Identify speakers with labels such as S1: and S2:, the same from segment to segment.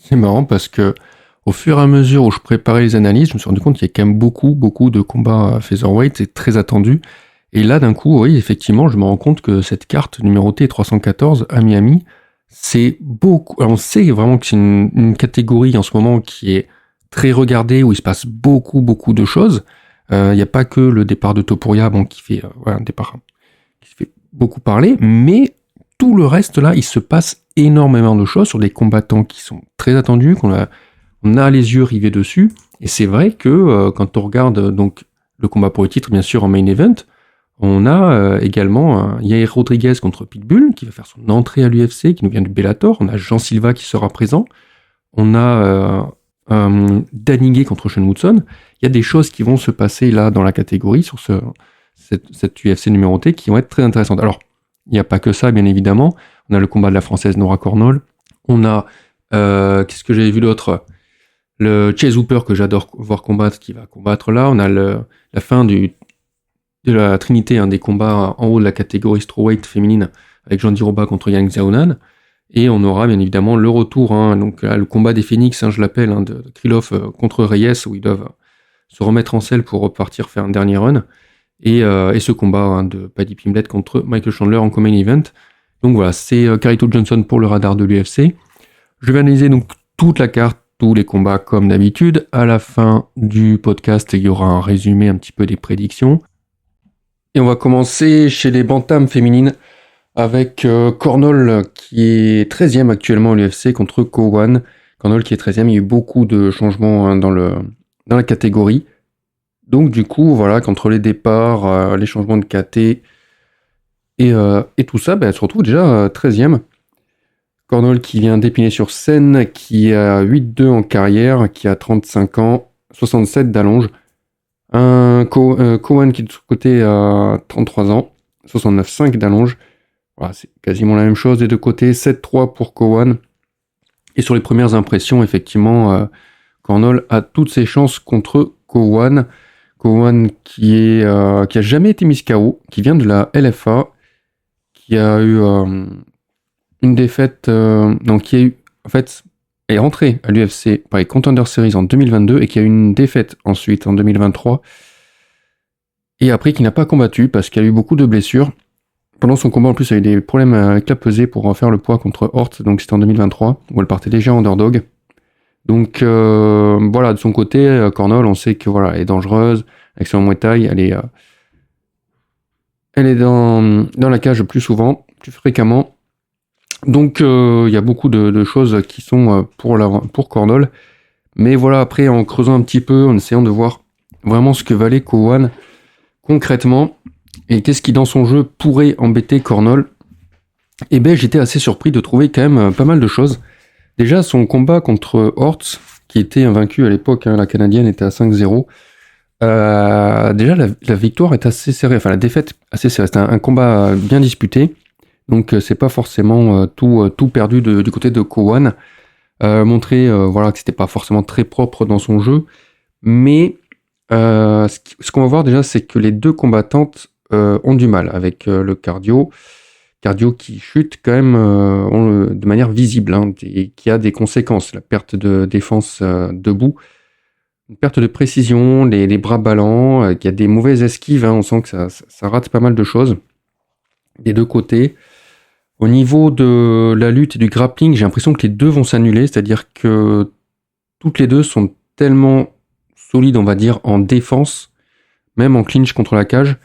S1: C'est marrant parce que au fur et à mesure où je préparais les analyses, je me suis rendu compte qu'il y a quand même beaucoup de combats à featherweight, c'est très attendu. Et là, d'un coup, oui, effectivement, je me rends compte que cette carte numérotée 314 à Miami, c'est beaucoup. Alors, on sait vraiment que c'est une catégorie en ce moment qui est très regardée, où il se passe beaucoup de choses. Il n'y a pas que le départ de Topuria, bon, qui fait un départ qui fait beaucoup parler, mais tout le reste là, il se passe énormément de choses sur des combattants qui sont très attendus, on a les yeux rivés dessus. Et c'est vrai que quand on regarde donc le combat pour le titre, bien sûr en main event, on a également Yair Rodriguez contre Pitbull qui va faire son entrée à l'UFC, qui nous vient du Bellator. On a Jean Silva qui sera présent. On a Danny Gay contre Sean Woodson. Il y a des choses qui vont se passer là dans la catégorie sur cette UFC numérotée qui vont être très intéressantes. Alors, il n'y a pas que ça, bien évidemment. On a le combat de la française Nora Cornol. On a, qu'est-ce que j'avais vu d'autre ? Le Chase Hooper que j'adore voir combattre, qui va combattre là. On a la fin de la trinité des combats en haut de la catégorie strawweight féminine avec Jean Diroba contre Yang Xiaonan. Et on aura bien évidemment le retour, donc là, le combat des Phoenix, je l'appelle, de Krylov contre Reyes, où ils doivent se remettre en selle pour repartir faire un dernier run. Et ce combat de Paddy Pimblett contre Michael Chandler en co-main event. Donc voilà, c'est Carlito Johnson pour le radar de l'UFC. Je vais analyser donc toute la carte, tous les combats comme d'habitude. À la fin du podcast, il y aura un résumé un petit peu des prédictions. Et on va commencer chez les bantams féminines avec Cornol qui est 13e actuellement à l'UFC contre Cowan. Cornol qui est 13e, il y a eu beaucoup de changements dans la catégorie. Donc du coup, voilà, qu'entre les départs, les changements de KT et tout ça, elle se retrouve déjà 13e. Cornol qui vient d'épiner sur scène, qui a 8-2 en carrière, qui a 35 ans, 67 d'allonge. Un Cowan qui de son côté a 33 ans, 69,5 d'allonge. Voilà, c'est quasiment la même chose des deux côtés, 7-3 pour Cowan. Et sur les premières impressions, effectivement, Cornol a toutes ses chances contre Cowan. Cowan qui a jamais été mis KO, qui vient de la LFA, qui a eu une défaite, est rentré à l'UFC par les Contender Series en 2022 et qui a eu une défaite ensuite en 2023. Et après qui n'a pas combattu parce qu'il a eu beaucoup de blessures. Pendant son combat, en plus, il a eu des problèmes avec la pesée pour faire le poids contre Hort, donc c'était en 2023, où elle partait déjà en underdog. Donc voilà, de son côté, Cornol, on sait que voilà, elle est dangereuse, avec son Muay Thai, elle est dans la cage plus souvent, plus fréquemment. Donc il y a beaucoup de choses qui sont pour Cornol. Mais voilà, après, en creusant un petit peu, en essayant de voir vraiment ce que valait Cowan concrètement, et qu'est-ce qui dans son jeu pourrait embêter Cornol, j'étais assez surpris de trouver quand même pas mal de choses. Déjà, son combat contre Hort, qui était invaincu à l'époque, la Canadienne était à 5-0. Déjà, la victoire est assez serrée, enfin la défaite assez serrée. C'était un combat bien disputé, donc c'est pas forcément tout perdu du côté de Cowan. Montrer que c'était pas forcément très propre dans son jeu, mais ce qu'on va voir déjà, c'est que les deux combattantes ont du mal avec le cardio qui chute quand même de manière visible, et qui a des conséquences, la perte de défense debout, une perte de précision, les bras ballants, qu'il y a des mauvaises esquives, on sent que ça rate pas mal de choses des deux côtés. Au niveau de la lutte et du grappling, j'ai l'impression que les deux vont s'annuler, c'est-à-dire que toutes les deux sont tellement solides, on va dire, en défense, même en clinch contre la cage,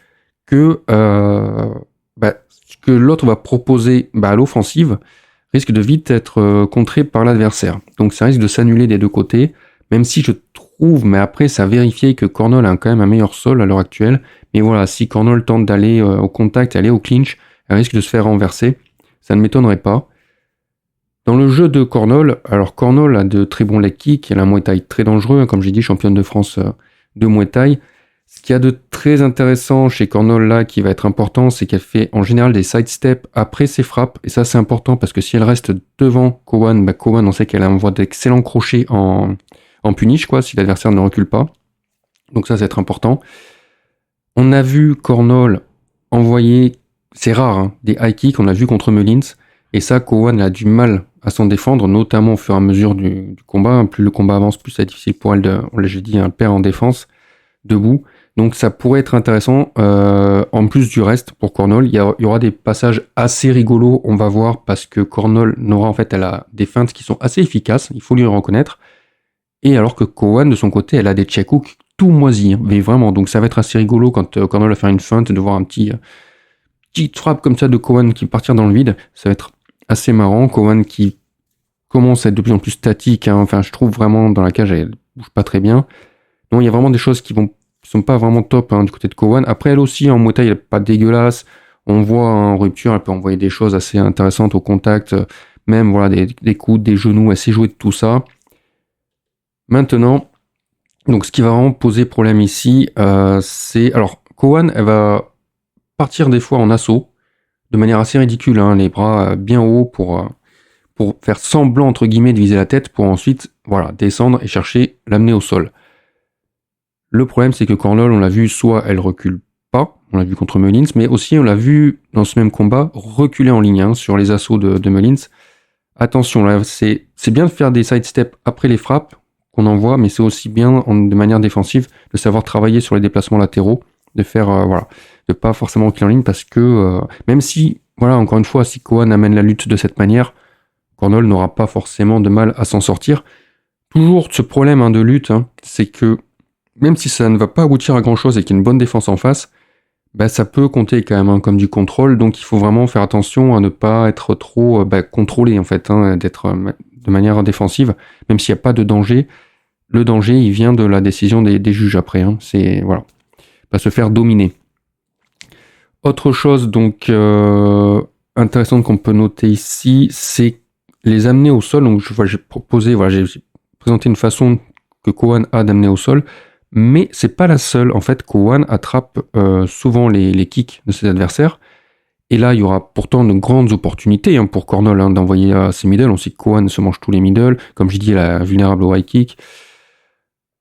S1: que ce que l'autre va proposer à l'offensive risque de vite être contré par l'adversaire. Donc ça risque de s'annuler des deux côtés, même si je trouve, mais après ça a vérifié que Cornol a quand même un meilleur sol à l'heure actuelle. Mais voilà, si Cornol tente d'aller au contact, aller au clinch, elle risque de se faire renverser. Ça ne m'étonnerait pas. Dans le jeu de Cornol, alors Cornol a de très bons leg kicks, elle a un Muay Thai très dangereux, comme j'ai dit, championne de France de Muay Thai. Ce qu'il y a de très intéressant chez Cornol là, qui va être important, c'est qu'elle fait en général des sidesteps après ses frappes. Et ça, c'est important parce que si elle reste devant Cowan, Cowan, on sait qu'elle envoie d'excellents crochets en punish, si l'adversaire ne recule pas. Donc ça, c'est être important. On a vu Cornol envoyer, c'est rare, des high kicks, on a vu contre Mullins. Et ça, Cowan a du mal à s'en défendre, notamment au fur et à mesure du combat. Plus le combat avance, plus c'est difficile pour elle j'ai dit, un perd en défense, debout. Donc ça pourrait être intéressant. En plus du reste, pour Cornol, il y aura des passages assez rigolos, on va voir, parce que Cornol, Nora, en fait, elle a des feintes qui sont assez efficaces, il faut lui reconnaître. Et alors que Cowan, de son côté, elle a des check hooks tout moisis, hein, mais vraiment. Donc ça va être assez rigolo quand Cornol va faire une feinte, de voir un petit frappe comme ça de Cowan qui partir dans le vide. Ça va être assez marrant. Cowan qui commence à être de plus en plus statique, hein. Enfin, je trouve vraiment dans la cage, elle bouge pas très bien. Donc il y a vraiment des choses qui sont pas vraiment top, hein, du côté de Cowan. Après, elle aussi, en Muay Thai, elle est pas dégueulasse. On voit en rupture, elle peut envoyer des choses assez intéressantes au contact. Même voilà, des coudes, des genoux, elle sait jouer de tout ça. Maintenant, donc ce qui va vraiment poser problème ici, c'est... Alors, Cowan, elle va partir des fois en assaut, de manière assez ridicule, hein, les bras bien hauts pour faire semblant, entre guillemets, de viser la tête, pour ensuite voilà, descendre et chercher l'amener au sol. Le problème, c'est que Cornol, on l'a vu, soit elle recule pas, on l'a vu contre Mullins, mais aussi on l'a vu dans ce même combat reculer en ligne, hein, sur les assauts de Mullins. Attention, là, c'est bien de faire des sidesteps après les frappes qu'on envoie, mais c'est aussi bien, de manière défensive, de savoir travailler sur les déplacements latéraux, de faire, voilà, de pas forcément reculer en ligne, parce que, même si, voilà, encore une fois, si Cowan amène la lutte de cette manière, Cornol n'aura pas forcément de mal à s'en sortir. Toujours ce problème, hein, de lutte, hein, c'est que même si ça ne va pas aboutir à grand chose et qu'il y a une bonne défense en face, bah, ça peut compter quand même, hein, comme du contrôle, donc il faut vraiment faire attention à ne pas être trop contrôlé, en fait, hein, d'être de manière défensive, même s'il n'y a pas de danger. Le danger, il vient de la décision des juges après, hein, c'est, voilà, pas se faire dominer. Autre chose, donc, intéressante qu'on peut noter ici, c'est les amener au sol. Donc, j'ai présenté une façon que Cowan a d'amener au sol, mais c'est pas la seule. En fait, Cowan attrape souvent les kicks de ses adversaires. Et là, il y aura pourtant de grandes opportunités, hein, pour Cornol, hein, d'envoyer ses middle. On sait que Cowan se mange tous les middle. Comme je dis, elle est vulnérable au high kick.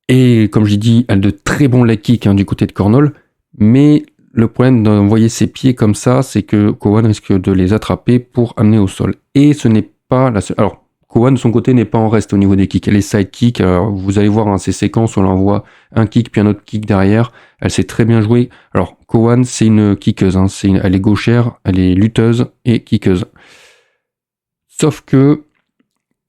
S1: Et comme je dis, elle a de très bons leg kicks, hein, du côté de Cornol. Mais le problème d'envoyer ses pieds comme ça, c'est que Cowan risque de les attraper pour amener au sol. Et ce n'est pas la seule. Alors, Cowan, de son côté, n'est pas en reste au niveau des kicks. Elle est side kick. Vous allez voir, hein, ces séquences où on envoie un kick puis un autre kick derrière. Elle sait très bien jouer. Alors, Cowan, c'est une kickeuse, hein. Elle est gauchère, elle est lutteuse et kickeuse. Sauf que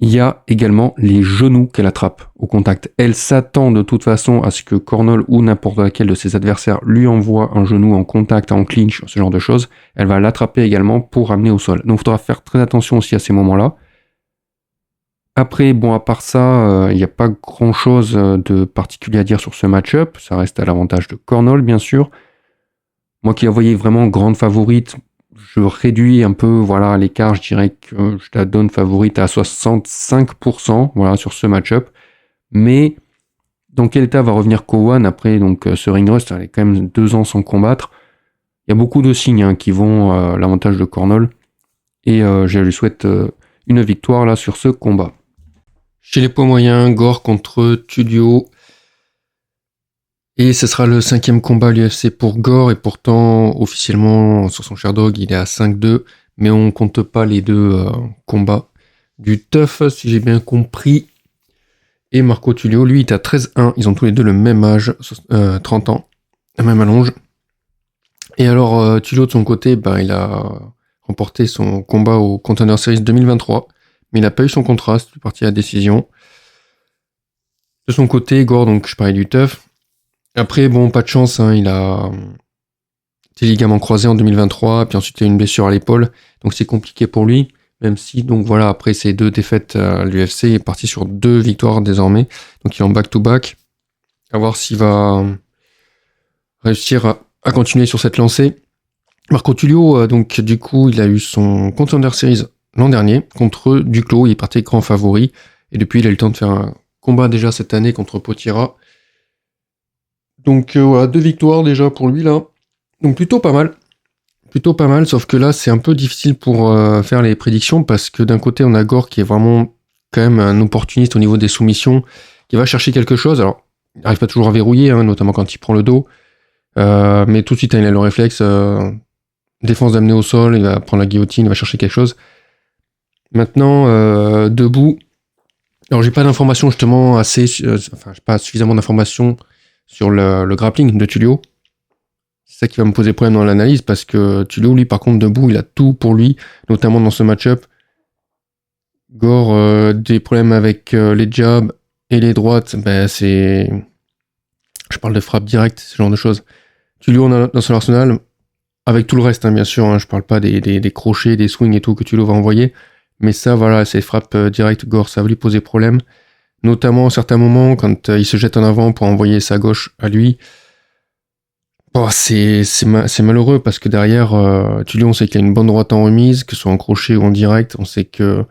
S1: il y a également les genoux qu'elle attrape au contact. Elle s'attend de toute façon à ce que Cornol ou n'importe laquelle de ses adversaires lui envoie un genou en contact, en clinch, ce genre de choses. Elle va l'attraper également pour amener au sol. Donc il faudra faire très attention aussi à ces moments-là. Après, bon, à part ça, il n'y a pas grand-chose de particulier à dire sur ce match-up. Ça reste à l'avantage de Cornol, bien sûr. Moi qui la voyais vraiment grande favorite, je réduis un peu, voilà, l'écart. Je dirais que je la donne favorite à 65%, voilà, sur ce match-up. Mais dans quel état va revenir Cowan après donc ce ring rust? Elle est quand même 2 ans sans combattre. Il y a beaucoup de signes, hein, qui vont à l'avantage de Cornol. Et je lui souhaite une victoire là sur ce combat. Chez les poids moyens, Gore contre Tulio. Et ce sera le 5e combat à l'UFC pour Gore, et pourtant, officiellement, sur son Sherdog, il est à 5-2, mais on compte pas les 2 combats du TUF, si j'ai bien compris. Et Marco Tulio, lui, il est à 13-1, ils ont tous les deux le même âge, 30 ans, la même allonge. Et alors, Tulio, de son côté, il a remporté son combat au Contender Series 2023, mais il n'a pas eu son contrat, c'est parti à la décision. De son côté, Gore, donc je parlais du TUF. Après, bon, pas de chance, hein, il a des ligaments croisés en 2023, puis ensuite il a une blessure à l'épaule, donc c'est compliqué pour lui, même si, donc voilà, après ces 2 défaites à l'UFC, il est parti sur 2 victoires désormais, donc il est en back-to-back, à voir s'il va réussir à continuer sur cette lancée. Marco Tulio, donc du coup, il a eu son Contender Series l'an dernier, contre Duclos, il est parti grand favori, et depuis il a eu le temps de faire un combat déjà cette année contre Potira. Donc voilà, 2 victoires déjà pour lui là. Donc plutôt pas mal. Plutôt pas mal, sauf que là c'est un peu difficile pour faire les prédictions, parce que d'un côté on a Gore qui est vraiment quand même un opportuniste au niveau des soumissions, qui va chercher quelque chose. Alors, il n'arrive pas toujours à verrouiller, hein, notamment quand il prend le dos. Mais tout de suite, hein, il a le réflexe. Défense d'amener au sol, il va prendre la guillotine, il va chercher quelque chose. Maintenant, debout. Alors j'ai pas d'informations justement j'ai pas suffisamment d'informations sur le grappling de Tulio. C'est ça qui va me poser problème dans l'analyse parce que Tulio, lui, par contre, debout, il a tout pour lui, notamment dans ce match-up. Gore, des problèmes avec les jabs et les droites, c'est... Je parle de frappe directe, ce genre de choses. Tulio, dans son arsenal, avec tout le reste, bien sûr, je parle pas des crochets, des swings et tout que Tulio va envoyer, mais ça, voilà, ces frappes directes, Gore, ça va lui poser problème. Notamment à certains moments, quand il se jette en avant pour envoyer sa gauche à lui. C'est malheureux parce que derrière, Tulio, on sait qu'il y a une bonne droite en remise, que ce soit en crochet ou en direct. On sait que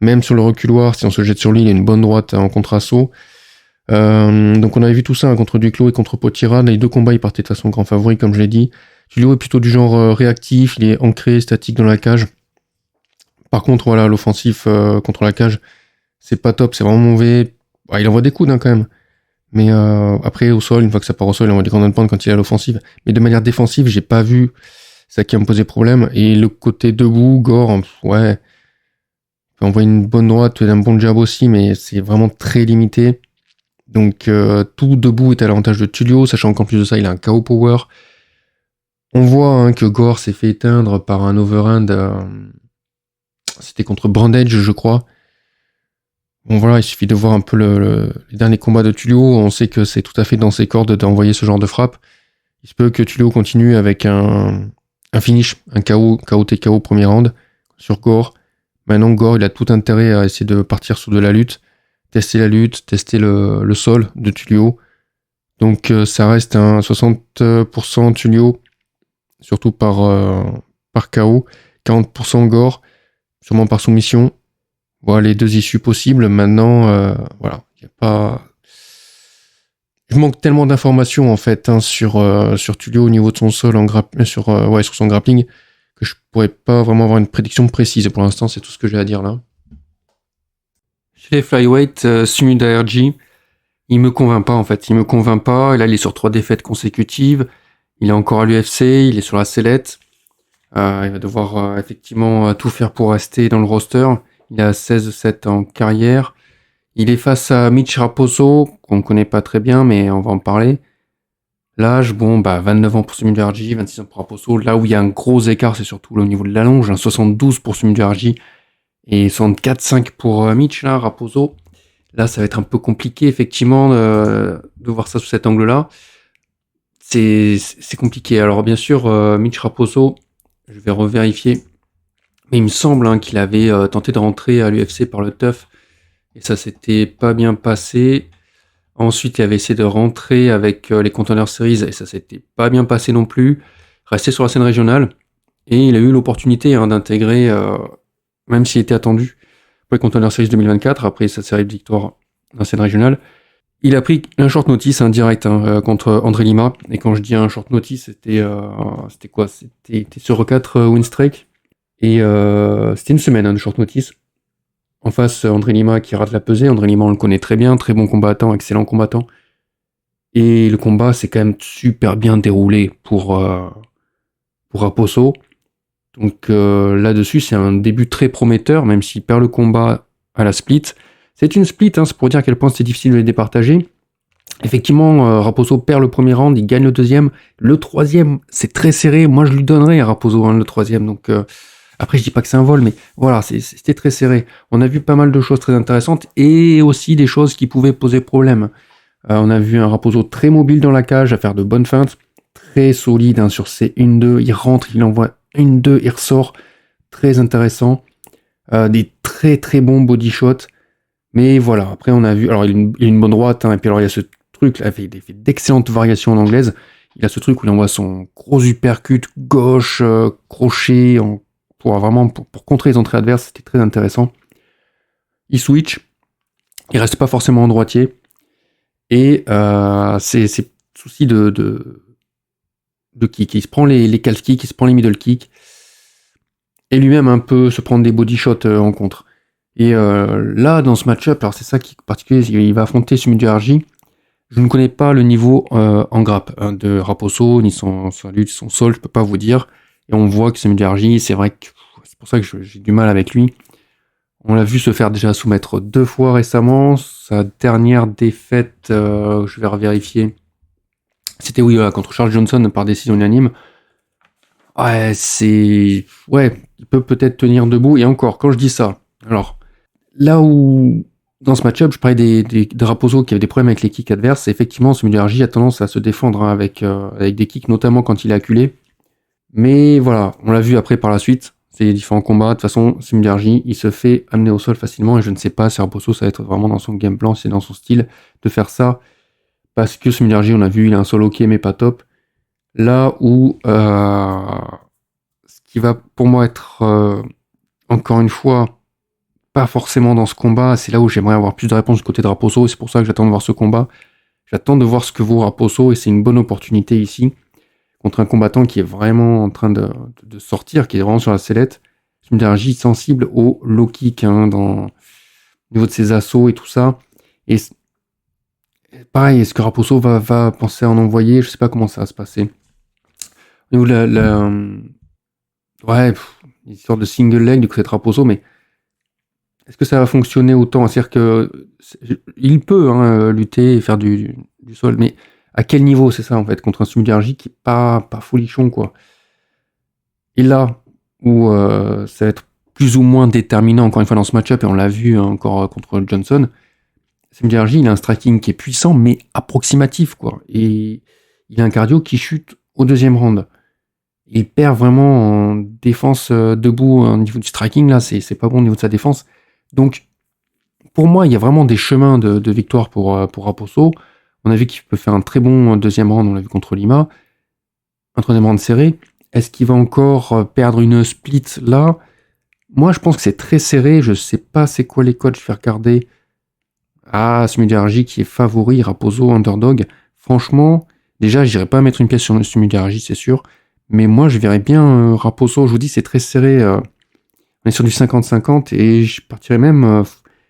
S1: même sur le reculoir, si on se jette sur lui, il y a une bonne droite en contre-assaut. Donc on avait vu tout ça contre Duclos et contre Potira. Les deux combats, il partait de façon grand favori, comme je l'ai dit. Tulio est plutôt du genre réactif, il est ancré, statique dans la cage. Par contre, voilà, l'offensif contre la cage, c'est pas top, c'est vraiment mauvais. Il envoie des coudes quand même. Mais après, au sol, une fois que ça part au sol, il envoie des grandes pentes quand il est à l'offensive. Mais de manière défensive, j'ai pas vu ça qui va me poser problème. Et le côté debout, Gore, ouais, il peut envoyer une bonne droite, un bon jab aussi, mais c'est vraiment très limité. Donc tout debout est à l'avantage de Tulio, sachant qu'en plus de ça, il a un KO power. On voit que Gore s'est fait éteindre par un overhand. C'était contre Brandage, je crois. Bon voilà, il suffit de voir un peu les derniers combats de Tulio. On sait que c'est tout à fait dans ses cordes d'envoyer ce genre de frappe. Il se peut que Tulio continue avec un finish, un KO TKO premier round sur Gore. Maintenant, Gore, il a tout intérêt à essayer de partir sur de la lutte, tester le sol de Tulio. Donc ça reste un 60% Tulio, surtout par KO, 40% Gore, sûrement par soumission. Voilà les deux issues possibles. Maintenant, voilà, il n'y a pas... Je manque tellement d'informations en fait sur Tulio au niveau de son sol sur son grappling que je pourrais pas vraiment avoir une prédiction précise. Pour l'instant, c'est tout ce que j'ai à dire là. Chez les flyweight, Sumida RG, il me convainc pas en fait. Il me convainc pas. Et là, il est sur 3 défaites consécutives. Il est encore à l'UFC. Il est sur la sellette. Il va devoir effectivement tout faire pour rester dans le roster. Il a 16-7 en carrière. Il est face à Mitch Raposo, qu'on ne connaît pas très bien, mais on va en parler. L'âge, 29 ans pour Sumida RG, 26 ans pour Raposo. Là où il y a un gros écart, c'est surtout au niveau de la longe. 72 pour Sumida RG et 64-5 pour Mitch, là, Raposo. Là, ça va être un peu compliqué, effectivement, de voir ça sous cet angle-là. C'est compliqué. Alors, bien sûr, Mitch Raposo, je vais revérifier. Mais il me semble qu'il avait tenté de rentrer à l'UFC par le TUF. Et ça s'était pas bien passé. Ensuite, il avait essayé de rentrer avec les Contender Series. Et ça s'était pas bien passé non plus. Resté sur la scène régionale. Et il a eu l'opportunité d'intégrer, même s'il était attendu, pour les Contender Series 2024, après sa série de victoires dans la scène régionale. Il a pris un short notice, un direct contre André Lima. Et quand je dis un short notice, c'était quoi? C'était sur 4 win streak. Et c'était une semaine de short notice. En face, André Lima qui rate la pesée. André Lima, on le connaît très bien, très bon combattant, excellent combattant. Et le combat s'est quand même super bien déroulé pour Raposo. Donc là-dessus, c'est un début très prometteur, même s'il perd le combat à la split. C'est une split, c'est pour dire à quel point c'est difficile de les départager. Effectivement, Raposo perd le premier round, il gagne le deuxième. Le troisième, c'est très serré. Moi, je lui donnerais à Raposo le troisième. Donc après, je dis pas que c'est un vol, mais voilà, c'était très serré. On a vu pas mal de choses très intéressantes et aussi des choses qui pouvaient poser problème. On a vu un Raposo très mobile dans la cage, à faire de bonnes feintes, très solide sur ses 1-2. Il rentre, il envoie 1-2, il ressort. Très intéressant. Des très très bons body shots. Mais voilà, après on a vu... Alors il a une bonne droite, et puis alors il y a ce truc, là, il fait d'excellentes variations en anglaise. Il a ce truc où il envoie son gros uppercut gauche, crochet, pour contrer les entrées adverses, c'était très intéressant. Il switch, il reste pas forcément en droitier, et c'est souci de kick. Il se prend les calf kicks, il se prend les middle kicks, et lui-même un peu se prendre des body shots en contre. Et là, dans ce match-up, alors c'est ça qui est particulier, il va affronter Sumida RG. Je ne connais pas le niveau en grappe de Raposo, ni son lutte, son sol, je peux pas vous dire. Et on voit que Sumida RG, c'est vrai que c'est pour ça que j'ai du mal avec lui. On l'a vu se faire déjà soumettre 2 fois récemment. Sa dernière défaite, je vais revérifier. C'était contre Charles Johnson par décision unanime. Ouais, il peut peut-être tenir debout. Et encore, quand je dis ça, alors, là où, dans ce match-up, je parlais des Raposo qui avaient des problèmes avec les kicks adverses, et effectivement, ce RJ a tendance à se défendre avec des kicks, notamment quand il est acculé. Mais voilà, on l'a vu après par la suite, c'est les différents combats. De toute façon, RJ, il se fait amener au sol facilement, et je ne sais pas si Raposo, ça va être vraiment dans son game plan, si c'est dans son style de faire ça, parce que RJ, on a vu, il a un sol ok, mais pas top. Là où ce qui va pour moi être encore une fois pas forcément dans ce combat, c'est là où j'aimerais avoir plus de réponses du côté de Raposo, et c'est pour ça que j'attends de voir ce combat. J'attends de voir ce que vaut Raposo, et c'est une bonne opportunité ici contre un combattant qui est vraiment en train de sortir, qui est vraiment sur la sellette. Une énergie sensible au low kick au niveau de ses assauts et tout ça. Et pareil, est-ce que Raposo va penser à en envoyer? Je sais pas comment ça va se passer. Au niveau de l'histoire de single leg du côté de Raposo, mais est-ce que ça va fonctionner autant? C'est-à-dire que il peut lutter et faire du sol, mais à quel niveau c'est ça en fait contre un Sumuderji qui est pas folichon quoi. Et là où ça va être plus ou moins déterminant encore une fois dans ce match-up, et on l'a vu encore contre Johnson, Sumuderji il a un striking qui est puissant mais approximatif quoi, et il a un cardio qui chute au deuxième round. Il perd vraiment en défense debout au niveau du striking là, c'est pas bon au niveau de sa défense. Donc, pour moi, il y a vraiment des chemins de victoire pour Raposo. On a vu qu'il peut faire un très bon deuxième round, on l'a vu contre Lima. Un troisième round serré. Est-ce qu'il va encore perdre une split là? Moi, je pense que c'est très serré. Je sais pas c'est quoi les codes. Je vais regarder. Ah, Sumuderji qui est favori, Raposo, underdog. Franchement, déjà, j'irais pas mettre une pièce sur Sumuderji, c'est sûr. Mais moi, je verrais bien Raposo. Je vous dis, c'est très serré. On est sur du 50-50 et je partirais même...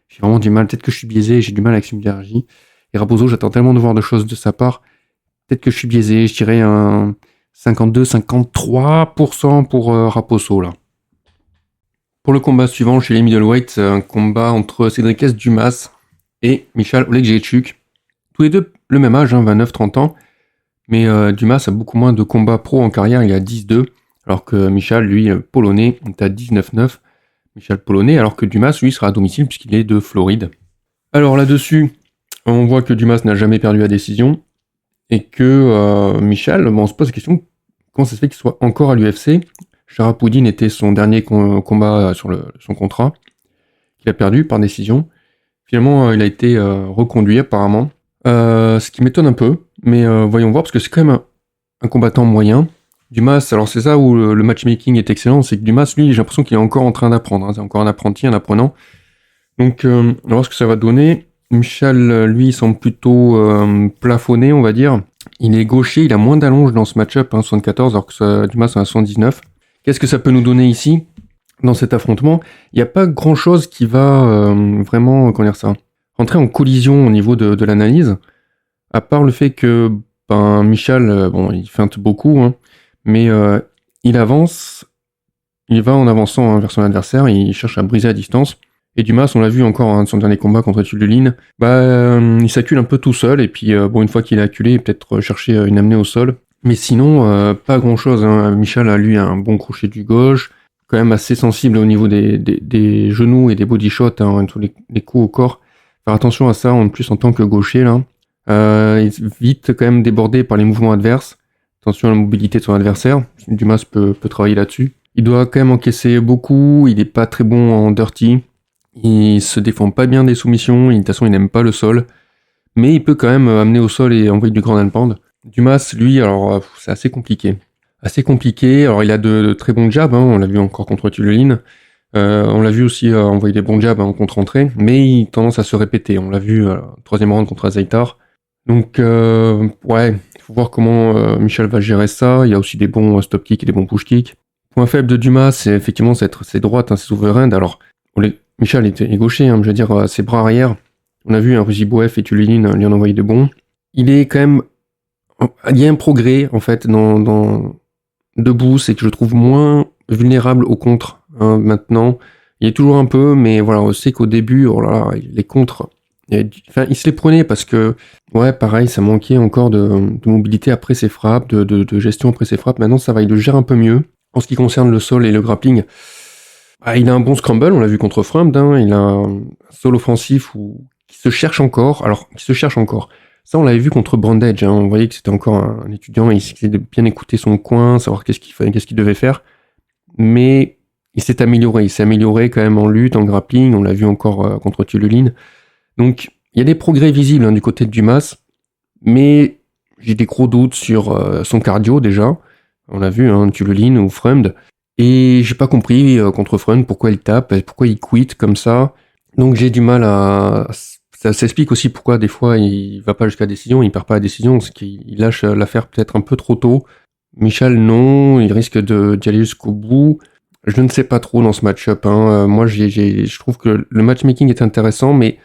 S1: j'ai vraiment du mal. Peut-être que je suis biaisé. J'ai du mal avec Sumuderji. Et Raposo, j'attends tellement de voir de choses de sa part. Peut-être que je suis biaisé. Je dirais un 52-53% pour Raposo, là. Pour le combat suivant, chez les middleweight, un combat entre Cédric Dumas et Michal Oleksiejczuk. Tous les deux le même âge, 29-30 ans. Mais Dumas a beaucoup moins de combats pro en carrière. Il a 10-2. Alors que Michal, lui, polonais, est à 19-9. Michal polonais, alors que Dumas, lui, sera à domicile puisqu'il est de Floride. Alors là-dessus, on voit que Dumas n'a jamais perdu la décision et que Michal, on se pose la question, comment ça se fait qu'il soit encore à l'UFC? Sharapouddin était son dernier combat sur son contrat, qu'il a perdu par décision. Finalement, il a été reconduit apparemment. Ce qui m'étonne un peu, mais voyons voir, parce que c'est quand même un combattant moyen. Dumas, alors c'est ça où le matchmaking est excellent, c'est que Dumas, lui, j'ai l'impression qu'il est encore en train d'apprendre. C'est encore un apprenti, un apprenant. Donc, on va voir ce que ça va donner. Michal, lui, il semble plutôt plafonné, on va dire. Il est gaucher, il a moins d'allonge dans ce match-up, 74, alors que Dumas en a 119. Qu'est-ce que ça peut nous donner ici, dans cet affrontement? Il n'y a pas grand-chose qui va vraiment, comment dire ça, rentrer en collision au niveau de l'analyse, à part le fait que Michal, il feinte beaucoup, mais il avance, il va en avançant vers son adversaire, il cherche à briser la distance. Et Dumas, on l'a vu encore son dernier combat contre Tululin, il s'accule un peu tout seul, et puis une fois qu'il est acculé, peut-être chercher une amenée au sol. Mais sinon, pas grand-chose. Michal a lui un bon crochet du gauche, quand même assez sensible au niveau des genoux et des body shots, tous les coups au corps. Faire attention à ça, en plus en tant que gaucher, là. Il est vite quand même débordé par les mouvements adverses. Attention à la mobilité de son adversaire. Dumas peut travailler là-dessus. Il doit quand même encaisser beaucoup, il n'est pas très bon en dirty. Il se défend pas bien des soumissions, de toute façon il n'aime pas le sol. Mais il peut quand même amener au sol et envoyer du grand and pound. Dumas, lui, alors c'est assez compliqué. Assez compliqué, alors il a de très bons jabs, on l'a vu encore contre Tululin. On l'a vu aussi envoyer des bons jabs en contre-entrée, mais il a tendance à se répéter. On l'a vu troisième round contre Azaitar. Donc, il faut voir comment Michal va gérer ça. Il y a aussi des bons stop kicks et des bons push kicks. Point faible de Dumas, c'est effectivement ses droites, ses overhands. Alors, Michal est gaucher, je veux dire, ses bras arrière. On a vu Ruziboev et Tululin lui en envoyer de bons. Il est quand même... Il y a un progrès, en fait, dans debout, c'est que je le trouve moins vulnérable au contre. Maintenant, Il est toujours un peu, mais voilà, on sait qu'au début, oh là là, les contres, il se les prenait parce que, ouais, pareil, ça manquait encore de mobilité après ses frappes, de gestion après ses frappes. Maintenant, ça va, il le gère un peu mieux. En ce qui concerne le sol et le grappling, il a un bon scramble, on l'a vu contre Frumd, hein, il a un sol offensif qui se cherche encore. Alors, qui se cherche encore. Ça, on l'avait vu contre Brundage, hein, on voyait que c'était encore un étudiant, il essayait de bien écouter son coin, savoir qu'est-ce qu'il devait faire. Mais il s'est amélioré quand même en lutte, en grappling, on l'a vu encore contre Tululin. Donc, il y a des progrès visibles du côté de Dumas, mais j'ai des gros doutes sur son cardio déjà. On l'a vu, Tululin ou Frumd. Et j'ai pas compris contre Frumd pourquoi il tape, pourquoi il quitte comme ça. Donc j'ai du mal à... Ça s'explique aussi pourquoi des fois il va pas jusqu'à la décision, il perd pas la décision, parce qu'il lâche l'affaire peut-être un peu trop tôt. Michal, non, il risque d'y aller jusqu'au bout. Je ne sais pas trop dans ce match-up. Moi, je trouve que le matchmaking est intéressant, mais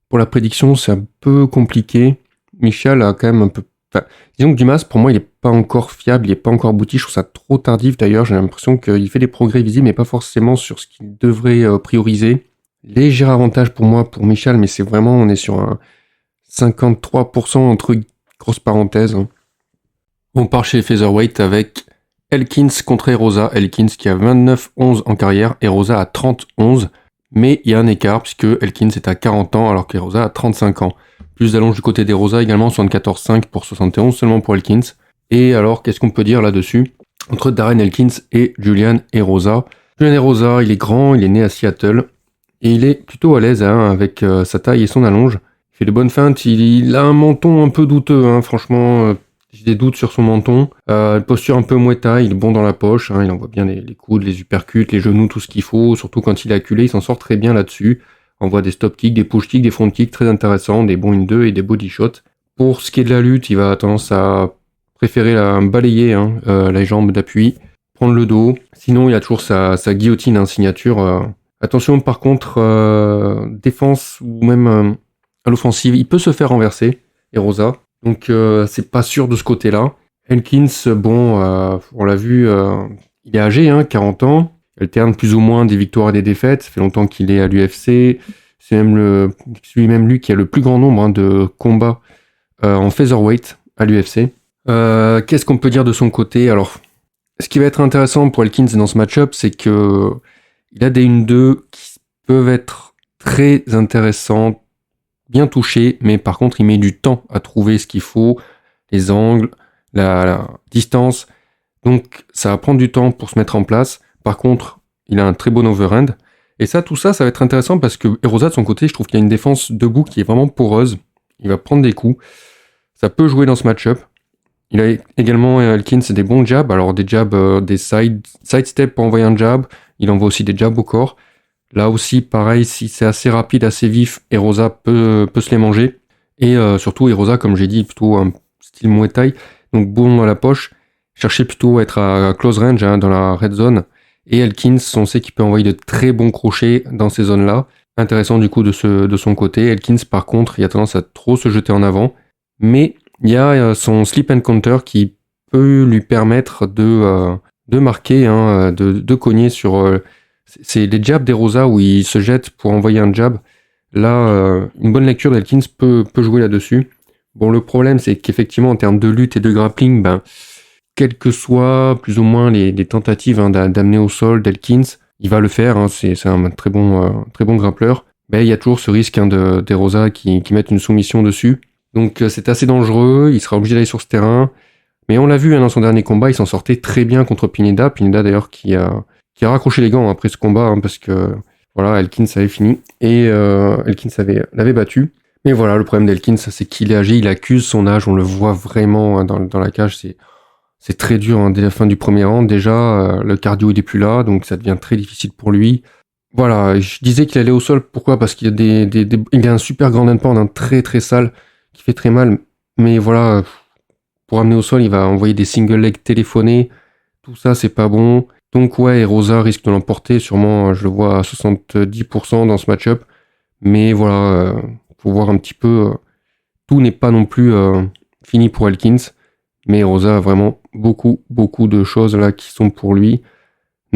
S1: pour la prédiction, c'est un peu compliqué. Michal a quand même un peu... Enfin, disons que Dumas, pour moi, il n'est pas encore fiable, il n'est pas encore abouti. Je trouve ça trop tardif d'ailleurs. J'ai l'impression qu'il fait des progrès visibles, mais pas forcément sur ce qu'il devrait prioriser. Léger avantage pour moi, pour Michal, mais c'est vraiment, on est sur un 53% entre grosses parenthèses. On part chez Featherweight avec Elkins contre Erosa. Elkins qui a 29-11 en carrière, Erosa à 30-11. Mais il y a un écart puisque Elkins est à 40 ans alors qu'Erosa a 35 ans. Plus d'allonge du côté d'Erosa également, 74-5 pour 71 seulement pour Elkins. Et alors, qu'est-ce qu'on peut dire là-dessus entre Darren Elkins et Julian Erosa? Julian Erosa, il est grand, il est né à Seattle. Et il est plutôt à l'aise avec sa taille et son allonge. Il fait de bonnes feintes, il a un menton un peu douteux, franchement... J'ai des doutes sur son menton. Posture un peu Muay Thai, il est bon dans la poche, il envoie bien les coudes, les uppercuts, les genoux, tout ce qu'il faut. Surtout quand il est acculé, il s'en sort très bien là-dessus. Envoie des stop kicks, des push kicks, des front kicks très intéressants, des bons 1-2 et des body shots. Pour ce qui est de la lutte, il va tendance à préférer balayer la jambe d'appui, prendre le dos. Sinon, il a toujours sa guillotine, signature. Attention par contre, défense ou même à l'offensive, il peut se faire renverser, Erosa. Donc c'est pas sûr de ce côté-là. Elkins, bon, on l'a vu, il est âgé, 40 ans. Il alterne plus ou moins des victoires et des défaites. Ça fait longtemps qu'il est à l'UFC. C'est même lui qui a le plus grand nombre de combats en featherweight à l'UFC. Qu'est-ce qu'on peut dire de son côté? Alors, ce qui va être intéressant pour Elkins dans ce match-up, c'est que il a des 1-2 qui peuvent être très intéressantes, bien touchées, mais par contre, il met du temps à trouver ce qu'il faut, les angles, la distance. Donc, ça va prendre du temps pour se mettre en place. Par contre, il a un très bon overhand. Et tout ça va être intéressant parce que Erosa, de son côté, je trouve qu'il a une défense debout qui est vraiment poreuse. Il va prendre des coups. Ça peut jouer dans ce match-up. Il a également, Elkins, des bons jabs. Alors, des jabs, des side steps pour envoyer un jab. Il envoie aussi des jabs au corps. Là aussi, pareil, si c'est assez rapide, assez vif, Erosa peut se les manger. Et surtout, Erosa, comme j'ai dit, plutôt un style Muay Thai. Donc, bon à la poche. Chercher plutôt à être à close range, dans la red zone. Et Elkins, on sait qu'il peut envoyer de très bons crochets dans ces zones-là. Intéressant du coup de son côté. Elkins, par contre, il a tendance à trop se jeter en avant. Mais il y a son slip and counter qui peut lui permettre de marquer, de cogner sur... c'est les jabs d'Erosa où il se jette pour envoyer un jab. Là, une bonne lecture d'Elkins peut jouer là-dessus. Bon, le problème, c'est qu'effectivement, en termes de lutte et de grappling, quelles que soient plus ou moins les tentatives d'amener au sol d'Elkins, il va le faire, c'est un très bon grappleur. Mais il y a toujours ce risque d'Erosa qui mette une soumission dessus. Donc c'est assez dangereux, il sera obligé d'aller sur ce terrain. Mais on l'a vu dans son dernier combat, il s'en sortait très bien contre Pineda. Pineda d'ailleurs qui a raccroché les gants après ce combat, parce que voilà, Elkins avait fini. Et Elkins l'avait battu. Mais voilà, le problème d'Elkins, c'est qu'il est âgé, il accuse son âge, on le voit vraiment dans la cage, c'est très dur dès la fin du premier round. Déjà, le cardio il est plus là, donc ça devient très difficile pour lui. Voilà, je disais qu'il allait au sol. Pourquoi? Parce qu'il y a il a un super grand endpoint, très très sale, qui fait très mal. Mais voilà, pour amener au sol, il va envoyer des single legs téléphonés. Tout ça, c'est pas bon. Donc ouais, Erosa risque de l'emporter. Sûrement, je le vois à 70% dans ce match-up. Mais voilà, faut voir un petit peu. Tout n'est pas non plus fini pour Elkins. Mais Erosa a vraiment beaucoup de choses là qui sont pour lui.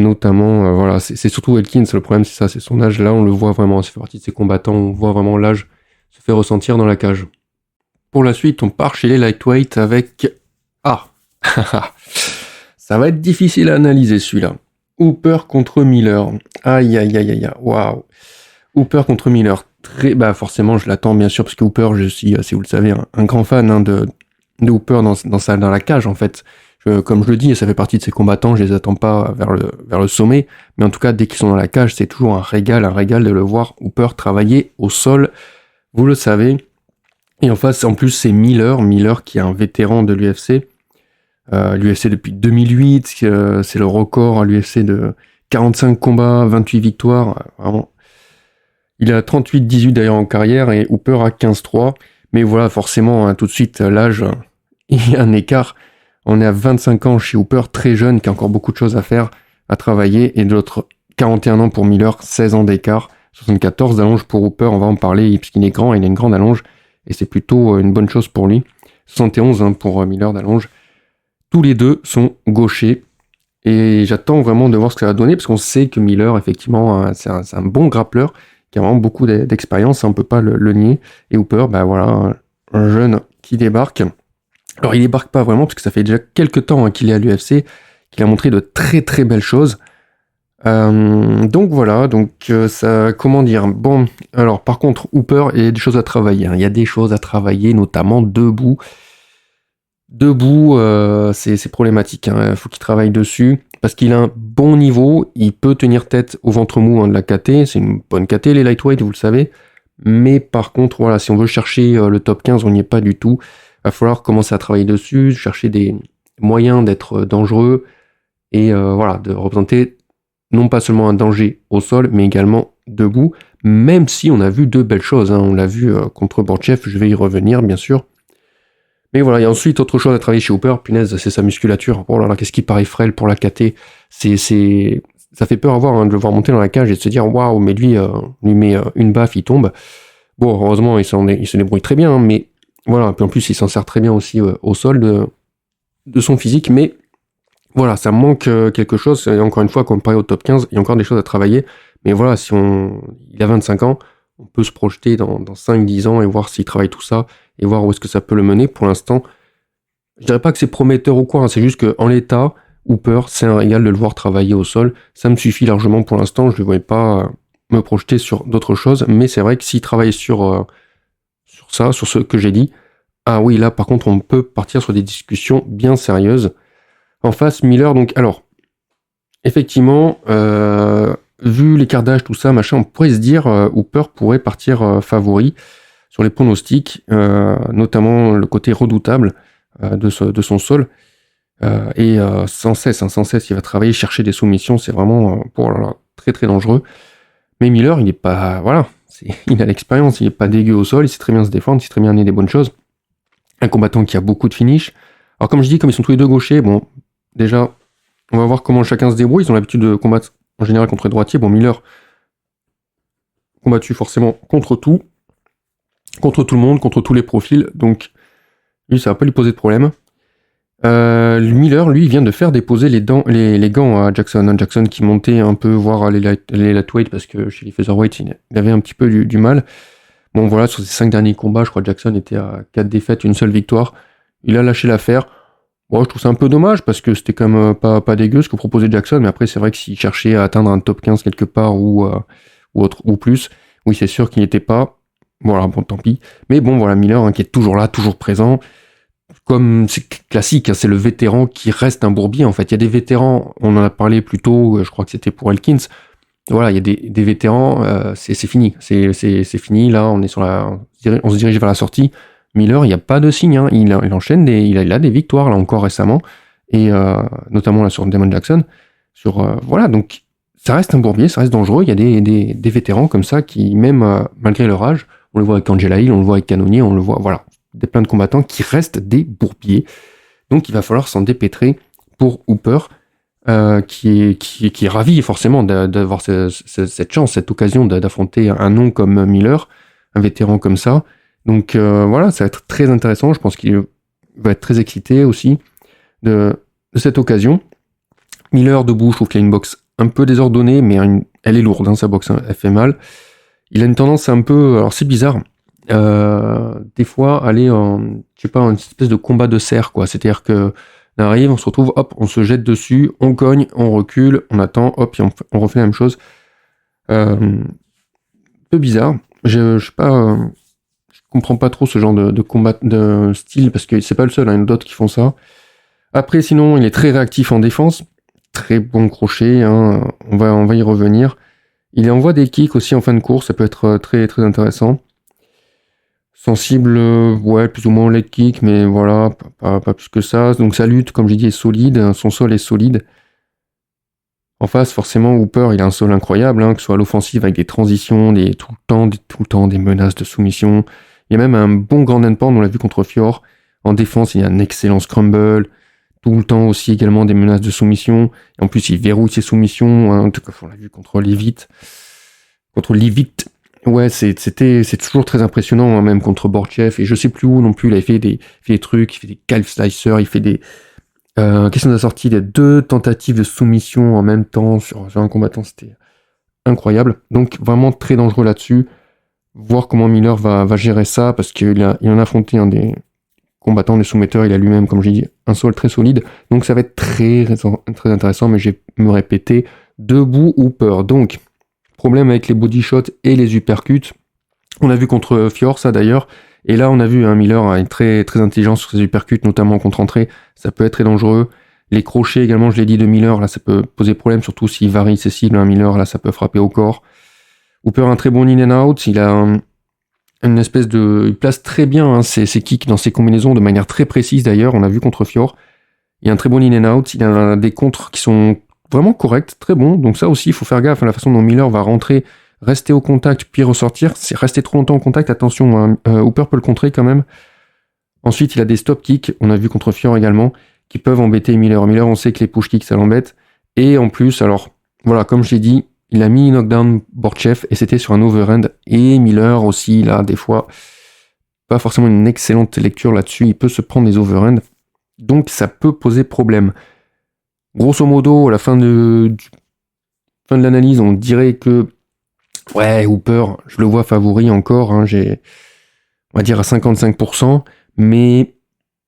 S1: Notamment, voilà, c'est surtout Elkins, le problème c'est ça, c'est son âge. Là, on le voit vraiment, ça fait partie de ses combattants, on voit vraiment l'âge se fait ressentir dans la cage. Pour la suite, on part chez les lightweight avec... Ah ça va être difficile à analyser celui-là. Hooper contre Miller. Aïe, aïe, aïe, aïe, waouh. Hooper contre Miller. Forcément, je l'attends bien sûr, parce que Hooper, je suis, si vous le savez, un grand fan de Hooper dans la cage, en fait. Comme je le dis, ça fait partie de ses combattants, je les attends pas vers le sommet, mais en tout cas, dès qu'ils sont dans la cage, c'est toujours un régal de le voir Hooper travailler au sol, vous le savez. Et en face, en plus, c'est Miller qui est un vétéran de l'UFC. L'UFC depuis 2008, c'est le record à l'UFC de 45 combats, 28 victoires, vraiment. Il a 38-18 d'ailleurs en carrière et Hooper a 15-3. Mais voilà, forcément, hein, tout de suite, l'âge, il y a un écart. On est à 25 ans chez Hooper, très jeune, qui a encore beaucoup de choses à faire, à travailler. Et de l'autre, 41 ans pour Miller, 16 ans d'écart. 74 d'allonge pour Hooper, on va en parler, puisqu'il est grand, il a une grande allonge. Et c'est plutôt une bonne chose pour lui. 71 hein, pour Miller d'allonge. Tous les deux sont gauchers. Et j'attends vraiment de voir ce que ça va donner, parce qu'on sait que Miller, effectivement, c'est un bon grappleur, qui a vraiment beaucoup d'expérience, on ne peut pas le nier. Et Hooper, voilà, un jeune qui débarque. Alors il débarque pas vraiment, parce que ça fait déjà quelques temps qu'il est à l'UFC, qu'il a montré de très très belles choses. Donc voilà, ça, comment dire, bon, alors par contre, Hooper, il y a des choses à travailler, hein. Il y a des choses à travailler, notamment debout. Debout, c'est problématique, hein. Faut qu'il travaille dessus, parce qu'il a un bon niveau, il peut tenir tête au ventre mou de la KT, c'est une bonne KT les lightweight, vous le savez, mais par contre, voilà, si on veut chercher le top 15, on n'y est pas du tout, il va falloir commencer à travailler dessus, chercher des moyens d'être dangereux, et voilà, de représenter non pas seulement un danger au sol, mais également debout, même si on a vu de belles choses, hein. On l'a vu contre Borchev, je vais y revenir bien sûr. Mais voilà, il y a ensuite autre chose à travailler chez Hooper, punaise, c'est sa musculature. Oh là là, qu'est-ce qui paraît frêle pour la KT. Ça fait peur à voir, hein, de le voir monter dans la cage et de se dire, waouh, mais lui, lui met une baffe, il tombe. Bon, heureusement, il se débrouille très bien, hein, mais voilà, puis en plus, il s'en sert très bien aussi au sol de son physique, mais voilà, ça manque quelque chose, et encore une fois, comparé au top 15, il y a encore des choses à travailler, mais voilà, il a 25 ans, on peut se projeter dans 5-10 ans et voir s'il travaille tout ça, et voir où est-ce que ça peut le mener. Pour l'instant, je dirais pas que c'est prometteur ou quoi, hein, c'est juste qu'en l'état, Hooper, c'est un régal de le voir travailler au sol, ça me suffit largement pour l'instant, je ne voyais pas me projeter sur d'autres choses, mais c'est vrai que s'il travaille sur ça, sur ce que j'ai dit, ah oui, là par contre on peut partir sur des discussions bien sérieuses. En face, Miller, donc, alors, effectivement, vu l'écart d'âge, tout ça, machin, on pourrait se dire, Hooper pourrait partir favori sur les pronostics, notamment le côté redoutable de son sol, et sans cesse, il va travailler, chercher des soumissions, c'est vraiment très très dangereux. Mais Miller, il n'est pas, voilà, il a l'expérience, il n'est pas dégueu au sol, il sait très bien se défendre, il sait très bien amener des bonnes choses. Un combattant qui a beaucoup de finish. Alors comme je dis, comme ils sont tous les deux gauchers, bon, déjà, on va voir comment chacun se débrouille. Ils ont l'habitude de combattre en général contre les droitiers. Bon, Miller, combattu forcément contre tout le monde, contre tous les profils. Donc, lui, ça va pas lui poser de problème. Miller, lui, vient de faire déposer les gants à Jackson. Hein. Jackson qui montait un peu voir les lightweight parce que chez les featherweight, il avait un petit peu du mal. Bon, voilà, sur ses 5 derniers combats, je crois que Jackson était à 4 défaites, une seule victoire. Il a lâché l'affaire. Bon, je trouve ça un peu dommage parce que c'était quand même pas dégueu ce que proposait Jackson, mais après c'est vrai que s'il cherchait à atteindre un top 15 quelque part ou plus, oui c'est sûr qu'il n'y était pas. Voilà, bon tant pis. Mais bon voilà, Miller hein, qui est toujours là, toujours présent. Comme c'est classique, hein, c'est le vétéran qui reste un bourbier en fait. Il y a des vétérans, on en a parlé plus tôt, je crois que c'était pour Elkins. Voilà, il y a des vétérans, c'est fini. C'est fini, là on se dirige vers la sortie. Miller, il n'y a pas de signe, hein. Il enchaîne, il a des victoires, là encore récemment, et notamment là sur Damon Jackson. Voilà, donc ça reste un bourbier, ça reste dangereux. Il y a des vétérans comme ça qui, même malgré leur âge, on le voit avec Angela Hill, on le voit avec Cannonier, on le voit, voilà, plein de combattants qui restent des bourbiers. Donc il va falloir s'en dépêtrer pour Hooper, qui est ravi forcément d'avoir cette chance, cette occasion d'affronter un nom comme Miller, un vétéran comme ça. Donc voilà, ça va être très intéressant. Je pense qu'il va être très excité aussi de cette occasion. Miller debout, je trouve qu'il a une boxe un peu désordonnée, mais elle est lourde, sa boxe, elle fait mal. Il a une tendance un peu... Alors c'est bizarre, des fois aller en une espèce de combat de serre, quoi. C'est-à-dire que on arrive, on se retrouve, hop, on se jette dessus, on cogne, on recule, on attend, hop, et on refait la même chose. Un peu bizarre. Je sais pas... je comprends pas trop ce genre de combat de style, parce que c'est pas le seul, il y en a d'autres qui font ça. Après, sinon, il est très réactif en défense. Très bon crochet, on va y revenir. Il envoie des kicks aussi en fin de course, ça peut être très, très intéressant. Sensible, ouais, plus ou moins au leg kick, mais voilà, pas plus que ça. Donc sa lutte, comme j'ai dit, est solide, son sol est solide. En face, forcément, Hooper, il a un sol incroyable, que ce soit à l'offensive avec des transitions, tout le temps des menaces de soumission. Il y a même un bon grand end pound, on l'a vu contre Fior. En défense, il y a un excellent scramble. Tout le temps aussi également des menaces de soumission. Et en plus, il verrouille ses soumissions. En tout cas, on l'a vu contre Leavitt. Ouais, c'est toujours très impressionnant, même contre Borchev. Et je sais plus où non plus, il a fait des trucs, il fait des calf slicers, il fait des... Qu'est-ce qu'on a sorti? Les 2 tentatives de soumission en même temps sur un combattant, c'était incroyable. Donc vraiment très dangereux là-dessus. Voir comment Miller va gérer ça, parce qu'il en a affronté un des combattants, des soumetteurs, il a lui-même, comme j'ai dit, un sol très solide. Donc ça va être très, très intéressant, mais je vais me répéter, debout ou peur. Donc, problème avec les body shots et les uppercuts. On a vu contre Fior ça d'ailleurs, et là on a vu Miller est très, très intelligent sur ses uppercuts, notamment en contre-entrée, ça peut être très dangereux. Les crochets également, je l'ai dit, de Miller, là ça peut poser problème, surtout s'il varie ses cibles, Miller, là ça peut frapper au corps. Hooper a un très bon in and out, il a une espèce de... Il place très bien ses kicks dans ses combinaisons de manière très précise d'ailleurs, on a vu contre Fior. Il y a un très bon in and out, il a des contres qui sont vraiment corrects, très bons, donc ça aussi il faut faire gaffe à la façon dont Miller va rentrer, rester au contact puis ressortir. C'est rester trop longtemps au contact, attention, Hooper peut le contrer quand même. Ensuite il a des stop kicks, on a vu contre Fior également, qui peuvent embêter Miller. Miller, on sait que les push kicks ça l'embête, et en plus, alors voilà, comme je l'ai dit, il a mis knockdown Borchev et c'était sur un overhand. Et Miller aussi, là, des fois, pas forcément une excellente lecture là-dessus. Il peut se prendre des overhands. Donc ça peut poser problème. Grosso modo, à la fin de l'analyse, on dirait que ouais, Hooper, je le vois favori encore. On va dire à 55%. Mais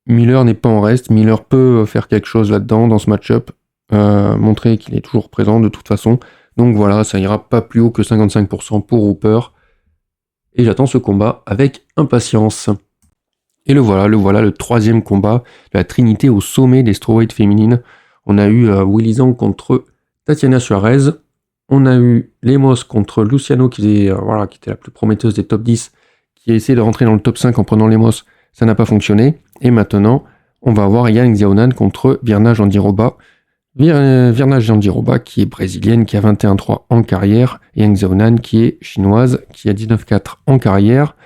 S1: Miller n'est pas en reste. Miller peut faire quelque chose là-dedans, dans ce match-up. Montrer qu'il est toujours présent de toute façon. Donc voilà, ça ira pas plus haut que 55% pour Hooper. Et j'attends ce combat avec impatience. Et le voilà, le 3e combat de la Trinité au sommet des strawweight féminines. On a eu Weili Zhang contre Tatiana Suarez. On a eu Lemos contre Luciano, qui était la plus prometteuse des top 10, qui a essayé de rentrer dans le top 5 en prenant Lemos. Ça n'a pas fonctionné. Et maintenant, on va avoir Yang Xiaonan contre Virna Jandiroba. Virna Jandiroba, qui est brésilienne, qui a 21-3 en carrière, et Yang Xiaonan, qui est chinoise, qui a 19-4 en carrière,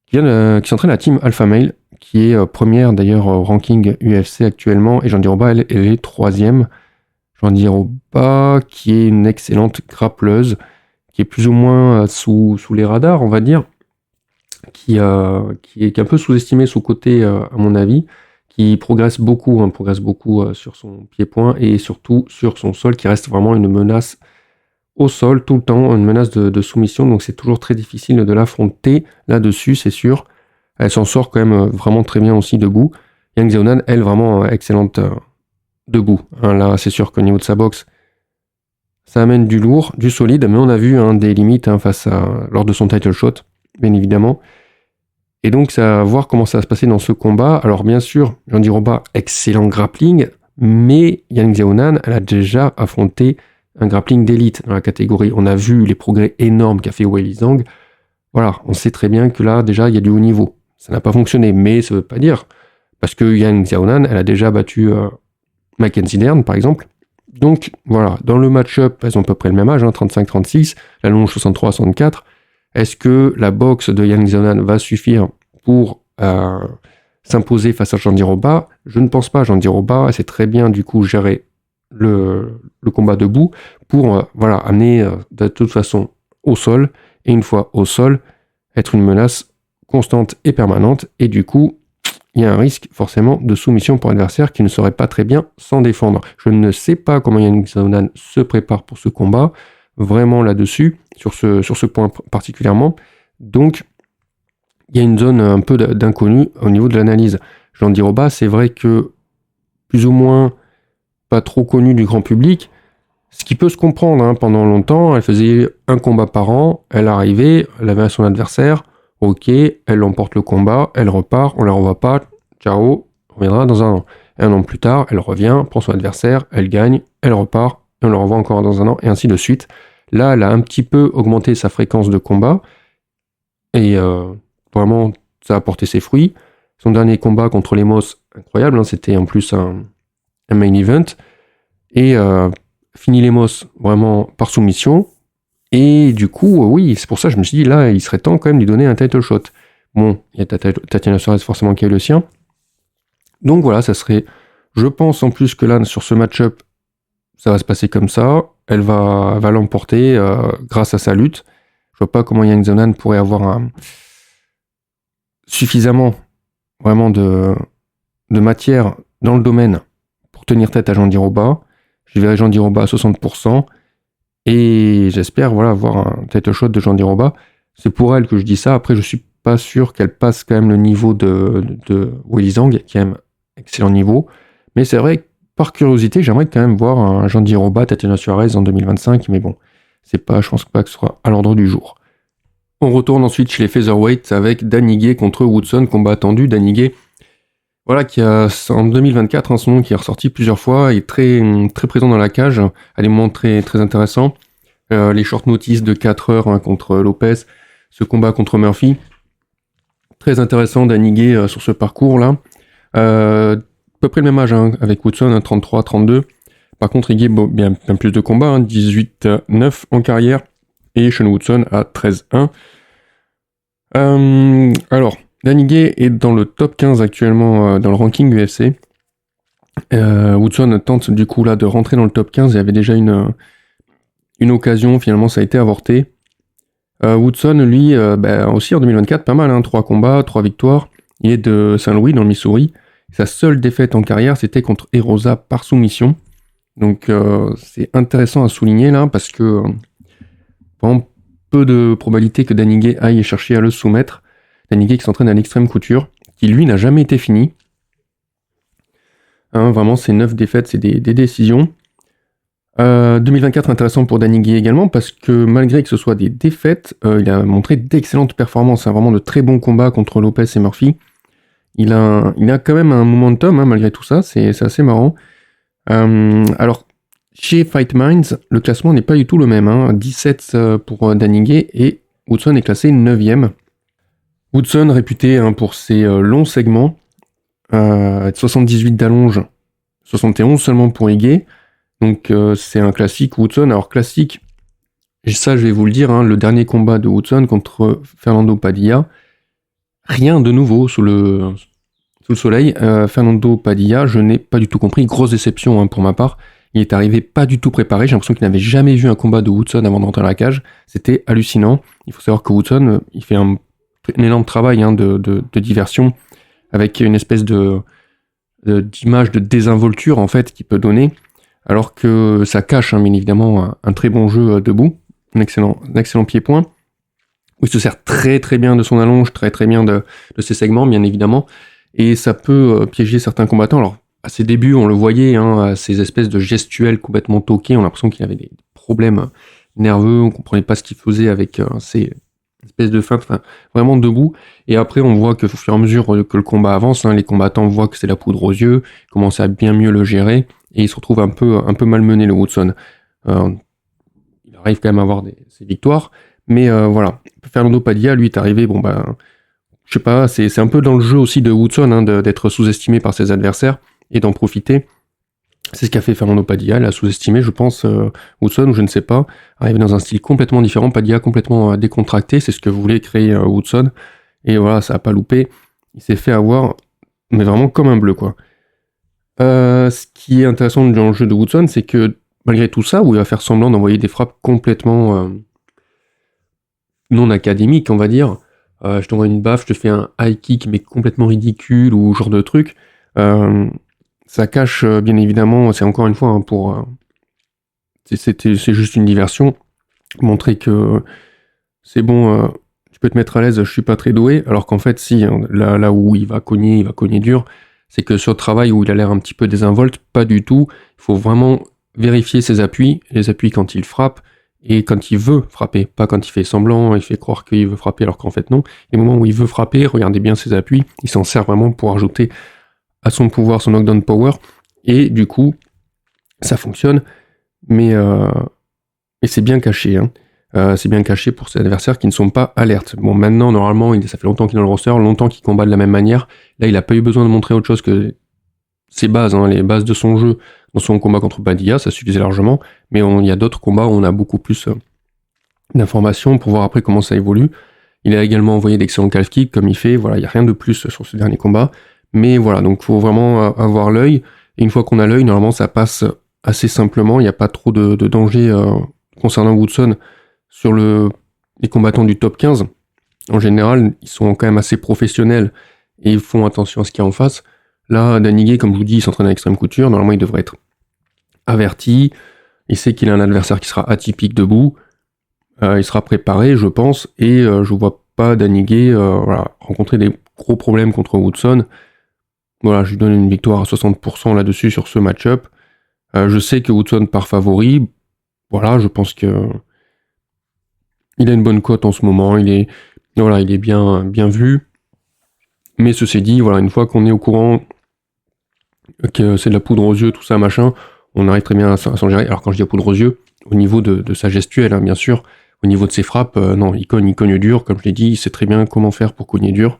S1: qui s'entraîne à la team Alpha Male, qui est première d'ailleurs au ranking UFC actuellement, et Jandiroba, elle est 3e. Jandiroba, qui est une excellente grappleuse, qui est plus ou moins sous les radars, on va dire, qui est un peu sous-estimée, sous-cotée, à mon avis, qui progresse beaucoup sur son pied-point et surtout sur son sol, qui reste vraiment une menace au sol tout le temps, une menace de soumission, donc c'est toujours très difficile de l'affronter là-dessus, c'est sûr. Elle s'en sort quand même vraiment très bien aussi debout. Yang Xiaonan, elle, vraiment excellente debout. Là, c'est sûr qu'au niveau de sa boxe, ça amène du lourd, du solide, mais on a vu des limites lors de son title shot, bien évidemment. Et donc, ça va voir comment ça va se passer dans ce combat. Alors, bien sûr, Jandiroba, excellent grappling, mais Yang Xiaonan, elle a déjà affronté un grappling d'élite dans la catégorie. On a vu les progrès énormes qu'a fait Weili Zhang. Voilà, on sait très bien que là, déjà, il y a du haut niveau. Ça n'a pas fonctionné, mais ça ne veut pas dire. Parce que Yang Xiaonan, elle a déjà battu Mackenzie Dern, par exemple. Donc, voilà, dans le match-up, elles ont à peu près le même âge, 35-36, la longe 63-64. Est-ce que la boxe de Yang Xiaonan va suffire pour s'imposer face à Jandiroba? Je ne pense pas. Jandiroba, elle sait très bien, du coup, gérer le combat debout pour amener de toute façon au sol, et une fois au sol, être une menace constante et permanente, et du coup, il y a un risque forcément de soumission pour l'adversaire qui ne saurait pas très bien s'en défendre. Je ne sais pas comment Yannick Zaunan se prépare pour ce combat, vraiment là-dessus, sur ce point particulièrement. Donc, il y a une zone un peu d'inconnu au niveau de l'analyse. Jandiroba, c'est vrai que plus ou moins pas trop connue du grand public, ce qui peut se comprendre, hein. Pendant longtemps, elle faisait un combat par an, elle arrivait, elle avait son adversaire, ok, elle emporte le combat, elle repart, on la revoit pas, ciao, on reviendra dans un an. Et un an plus tard, elle revient, prend son adversaire, elle gagne, elle repart, et on la revoit encore dans un an, et ainsi de suite. Là, elle a un petit peu augmenté sa fréquence de combat, et vraiment, ça a porté ses fruits. Son dernier combat contre les Moss, incroyable, hein, c'était en plus un main event, et fini les Moss vraiment par soumission. Et du coup, oui, c'est pour ça que je me suis dit, là, il serait temps quand même de lui donner un title shot. Bon, il y a Tatiana Suarez forcément qui a eu le sien. Donc voilà, ça serait... Je pense en plus que là, sur ce match-up, ça va se passer comme ça. Elle va l'emporter grâce à sa lutte. Je vois pas comment Yang Zonan pourrait avoir suffisamment vraiment de matière dans le domaine pour tenir tête à Jandiroba. Je verrai Jandiroba à 60%. Et j'espère avoir un title shot de Jandiroba. C'est pour elle que je dis ça. Après, je suis pas sûr qu'elle passe quand même le niveau de Weili Zhang, qui est un excellent niveau. Mais c'est vrai que par curiosité, j'aimerais quand même voir un Jandiroba Tatiana Suarez en 2025. Mais bon, je pense pas que ce sera à l'ordre du jour. On retourne ensuite chez les featherweights avec Dan Ige contre Woodson, combat attendu. Dan Ige, voilà, qui a en 2024 son nom qui est ressorti plusieurs fois, est très, très présent dans la cage, à des moments très, très intéressants. Les short notices de 4 heures contre Lopez, ce combat contre Murphy. Très intéressant d'Aniguer sur ce parcours-là. À peu près le même âge avec Woodson, 33-32. Par contre, Ige a bien plus de combats, 18-9 en carrière, et Sean Woodson à 13-1. Alors, Dan Ige est dans le top 15 actuellement dans le ranking UFC. Woodson tente du coup là de rentrer dans le top 15. Il y avait déjà une occasion, finalement ça a été avorté. Woodson, lui, aussi en 2024, pas mal, 3 combats, 3 victoires. Il est de Saint-Louis, dans le Missouri. Sa seule défaite en carrière, c'était contre Erosa par soumission. Donc c'est intéressant à souligner là, parce que vraiment peu de probabilité que Dan Ige aille chercher à le soumettre. Dan Ige qui s'entraîne à l'extrême couture, qui lui n'a jamais été fini. Vraiment, ces 9 défaites, c'est des décisions. 2024 intéressant pour Dan Ige également, parce que malgré que ce soit des défaites, il a montré d'excellentes performances, vraiment de très bons combats contre Lopez et Murphy. Il a quand même un momentum, malgré tout ça, c'est assez marrant. Alors, chez Fight Minds, le classement n'est pas du tout le même, 17 pour Dan Ige, et Woodson est classé 9e. Woodson réputé pour ses longs segments, 78 d'allonge, 71 seulement pour Ige. Donc c'est un classique Woodson. Alors classique, ça je vais vous le dire, le dernier combat de Woodson contre Fernando Padilla, rien de nouveau sous le soleil. Fernando Padilla, je n'ai pas du tout compris, grosse déception pour ma part. Il est arrivé pas du tout préparé, j'ai l'impression qu'il n'avait jamais vu un combat de Woodson avant d'entrer dans la cage. C'était hallucinant. Il faut savoir que Woodson, il fait un énorme travail de diversion, avec une espèce d'image de désinvolture en fait qu'il peut donner, alors que ça cache bien évidemment un très bon jeu debout, un excellent pied-point, où il se sert très très bien de son allonge, très très bien de ses segments bien évidemment, et ça peut piéger certains combattants. Alors à ses débuts on le voyait, ces espèces de gestuels complètement toqués, on a l'impression qu'il avait des problèmes nerveux, on comprenait pas ce qu'il faisait avec ces espèce de feinte, vraiment debout. Et après, on voit que au fur et à mesure que le combat avance, les combattants voient que c'est la poudre aux yeux, commencent à bien mieux le gérer, et il se retrouve un peu malmené, le Woodson. Il arrive quand même à avoir ses victoires, mais voilà. Fernando Padilla, lui, est arrivé, je sais pas, c'est un peu dans le jeu aussi de Woodson, d'être sous-estimé par ses adversaires, et d'en profiter. C'est ce qu'a fait Fernando Padilla, il a sous-estimé, je pense, Woodson, ou je ne sais pas, arrivé dans un style complètement différent, Padilla complètement décontracté, c'est ce que voulait créer Woodson, et voilà, ça n'a pas loupé, il s'est fait avoir, mais vraiment comme un bleu, quoi. Ce qui est intéressant dans le jeu de Woodson, c'est que, malgré tout ça, où il va faire semblant d'envoyer des frappes complètement non académiques, on va dire, je t'envoie une baffe, je te fais un high kick mais complètement ridicule ou genre de truc. Ça cache bien évidemment, c'est encore une fois pour c'est juste une diversion, montrer que c'est bon, tu peux te mettre à l'aise, je suis pas très doué, alors qu'en fait si, là où il va cogner dur, c'est que sur le travail où il a l'air un petit peu désinvolte, pas du tout, il faut vraiment vérifier ses appuis, les appuis quand il frappe, et quand il veut frapper, pas quand il fait semblant, il fait croire qu'il veut frapper alors qu'en fait non. Les moments où il veut frapper, regardez bien ses appuis, il s'en sert vraiment pour ajouter à son pouvoir, son knockdown power, et du coup, ça fonctionne, mais c'est bien caché, hein. C'est bien caché pour ses adversaires qui ne sont pas alertes. Bon, maintenant, normalement, ça fait longtemps qu'il est dans le roster, longtemps qu'il combat de la même manière. Là, il n'a pas eu besoin de montrer autre chose que ses bases, hein, les bases de son jeu dans son combat contre Padilla, ça suffisait largement. Mais il y a d'autres combats où on a beaucoup plus d'informations pour voir après comment ça évolue. Il a également envoyé d'excellents calf kicks, comme il fait. Voilà, il n'y a rien de plus sur ce dernier combat. Mais voilà, donc il faut vraiment avoir l'œil. Et une fois qu'on a l'œil, normalement, ça passe assez simplement. Il n'y a pas trop de danger concernant Woodson sur les combattants du top 15. En général, ils sont quand même assez professionnels et ils font attention à ce qu'il y a en face. Là, Danny comme je vous dis, il s'entraîne à Extreme Couture. Normalement, il devrait être averti. Il sait qu'il a un adversaire qui sera atypique debout. Il sera préparé, je pense. Et je vois pas Danny rencontrer des gros problèmes contre Woodson. Voilà, je lui donne une victoire à 60% là-dessus sur ce match-up. Je sais que Woodson part favori. Voilà, je pense que il a une bonne cote en ce moment. Il est bien vu. Mais ceci dit, voilà, une fois qu'on est au courant que c'est de la poudre aux yeux, tout ça, machin, on arrive très bien à s'en gérer. Alors quand je dis la poudre aux yeux, au niveau de sa gestuelle, hein, bien sûr, au niveau de ses frappes, non, il cogne dur, comme je l'ai dit, il sait très bien comment faire pour cogner dur.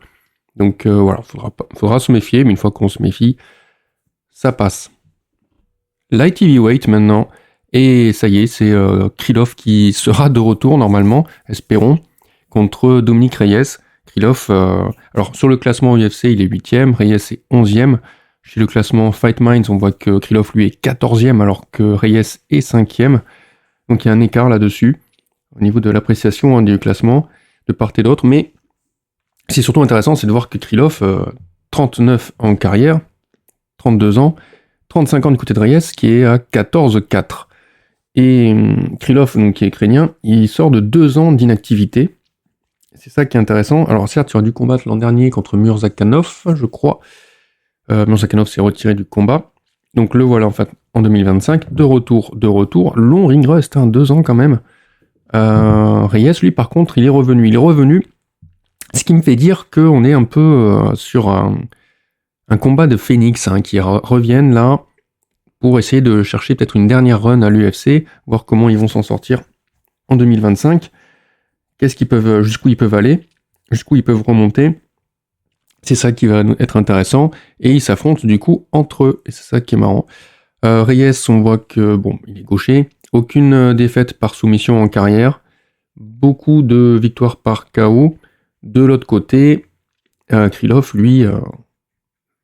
S1: Donc voilà, faudra se méfier, mais une fois qu'on se méfie, ça passe. Light heavyweight maintenant, et ça y est, c'est Krylov qui sera de retour normalement, espérons, contre Dominique Reyes. Krylov, alors sur le classement UFC, il est 8ème, Reyes est 11ème. Chez le classement Fight Minds, on voit que Krylov lui est 14ème alors que Reyes est 5ème. Donc il y a un écart là-dessus, au niveau de l'appréciation du classement, de part et d'autre. Mais c'est surtout intéressant, c'est de voir que Krylov, 39 en carrière, 32 ans, 35 ans du côté de Reyes, qui est à 14-4. Et Krylov, donc, qui est ukrainien, il sort de 2 ans d'inactivité. C'est ça qui est intéressant. Alors certes, il aurait dû combattre l'an dernier contre Murzakanov, je crois. Murzakanov s'est retiré du combat. Donc le voilà en fait en 2025, de retour. Long ring rust, 2 ans quand même. Reyes, lui, par contre, il est revenu. Ce qui me fait dire qu'on est un peu sur un combat de Phoenix qui reviennent là pour essayer de chercher peut-être une dernière run à l'UFC, voir comment ils vont s'en sortir en 2025. Jusqu'où ils peuvent aller, jusqu'où ils peuvent remonter. C'est ça qui va être intéressant. Et ils s'affrontent du coup entre eux. Et c'est ça qui est marrant. Reyes, on voit que bon, il est gaucher. Aucune défaite par soumission en carrière. Beaucoup de victoires par KO. De l'autre côté, Krylov, lui,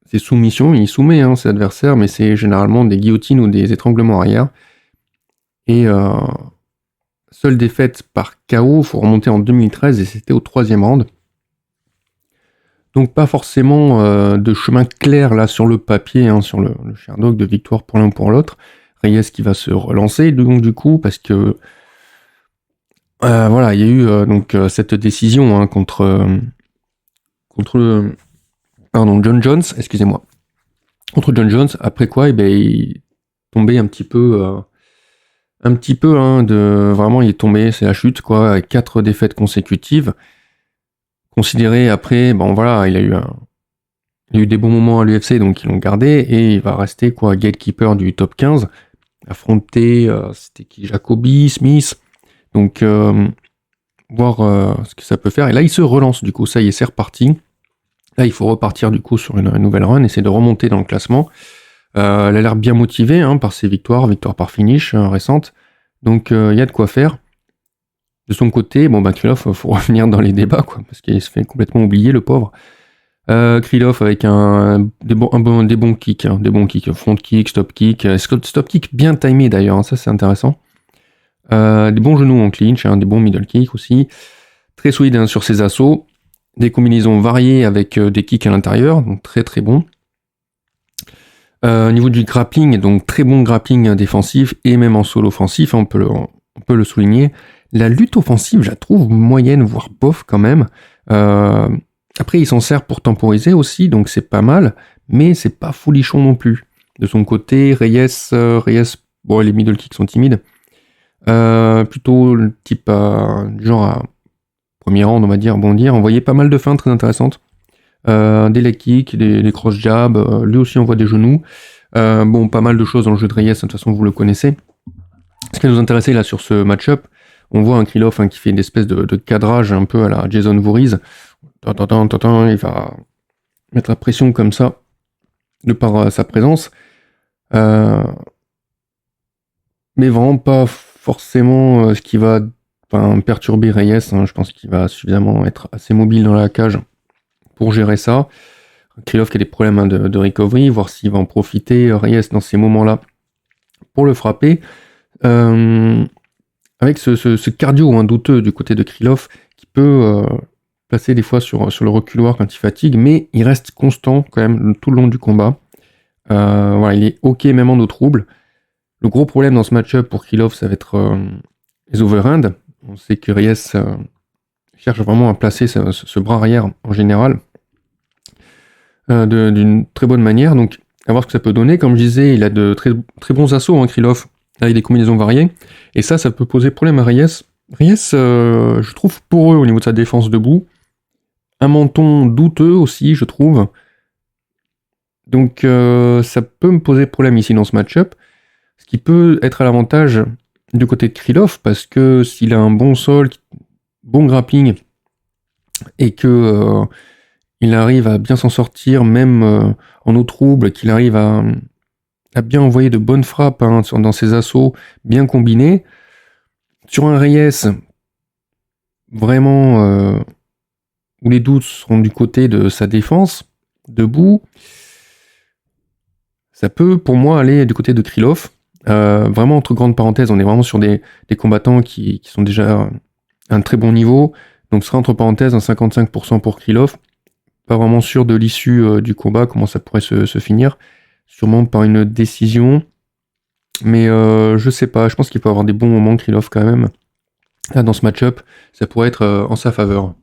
S1: ses soumissions, il soumet ses adversaires, mais c'est généralement des guillotines ou des étranglements arrière. Et seule défaite par KO, il faut remonter en 2013 et c'était au 3e round. Donc pas forcément de chemin clair là sur le papier, sur le Sherdog de victoire pour l'un ou pour l'autre. Reyes qui va se relancer donc du coup parce que voilà, il y a eu donc cette décision contre John Jones, excusez-moi. Contre John Jones, après quoi il tombait un petit peu vraiment il est tombé, c'est la chute quoi, avec 4 défaites consécutives. Considéré après, il a eu des bons moments à l'UFC, donc ils l'ont gardé, et il va rester gatekeeper du top 15, affronter, c'était qui, Jacoby, Smith, donc voir ce que ça peut faire, et là il se relance du coup, ça y est, c'est reparti, là il faut repartir du coup sur une nouvelle run, essayer de remonter dans le classement, elle a l'air bien motivée par ses victoires par finish récentes, donc il y a de quoi faire. De son côté, Krylov, faut revenir dans les débats, parce qu'il se fait complètement oublier, le pauvre. Krylov avec des bons kicks, front kick, stop kick bien timé d'ailleurs, ça c'est intéressant. Des bons genoux en clinch, des bons middle kicks aussi. Très solide sur ses assauts. des combinaisons variées avec des kicks à l'intérieur, donc très très bon. Au niveau du grappling, donc très bon grappling défensif et même en solo offensif, on peut le souligner. La lutte offensive, je la trouve moyenne, voire bof quand même. Après, il s'en sert pour temporiser aussi, donc c'est pas mal, mais c'est pas folichon non plus. De son côté, Reyes, bon, les middle kicks sont timides. Plutôt le type genre à premier round, on va dire, bondir. On voyait pas mal de feintes très intéressantes. Des leg kicks, des cross jabs, lui aussi envoie des genoux. Bon, pas mal de choses dans le jeu de Reyes, de toute façon vous le connaissez. Ce qui nous intéressait là sur ce match-up, on voit un Krylov qui fait une espèce de cadrage un peu à la Jason Voorhees. Il va mettre la pression comme ça, de par sa présence. Mais vraiment pas forcément ce qui va perturber Reyes. Je pense qu'il va suffisamment être assez mobile dans la cage pour gérer ça. Krylov qui a des problèmes de recovery, voir s'il va en profiter, Reyes dans ces moments-là, pour le frapper. Avec ce cardio douteux du côté de Krylov, qui peut placer des fois sur le reculoir quand il fatigue, mais il reste constant quand même tout le long du combat. Voilà, il est ok même en eau trouble. Le gros problème dans ce match-up pour Krylov, ça va être les overhands. On sait que Reyes cherche vraiment à placer ce bras arrière en général d'une très bonne manière. Donc, à voir ce que ça peut donner. Comme je disais, il a de très, très bons assauts, Krylov, avec des combinaisons variées. Et ça peut poser problème à Reyes. Reyes, je trouve poreux au niveau de sa défense debout. Un menton douteux aussi, je trouve. Donc, ça peut me poser problème ici dans ce match-up. Ce qui peut être à l'avantage du côté de Krylov, parce que s'il a un bon sol, bon grappling, et que il arrive à bien s'en sortir, même en eau trouble, qu'il arrive à bien envoyer de bonnes frappes dans ses assauts, bien combinés. Sur un Reyes, vraiment, où les doutes seront du côté de sa défense, debout, ça peut pour moi aller du côté de Krylov. Vraiment, entre grandes parenthèses, on est vraiment sur des combattants qui sont déjà à un très bon niveau. Donc, ce sera entre parenthèses un 55% pour Krylov. Pas vraiment sûr de l'issue du combat, comment ça pourrait se finir. Sûrement par une décision. Mais je sais pas, je pense qu'il peut avoir des bons moments, Krylov, quand même. Là, dans ce match-up, ça pourrait être en sa faveur.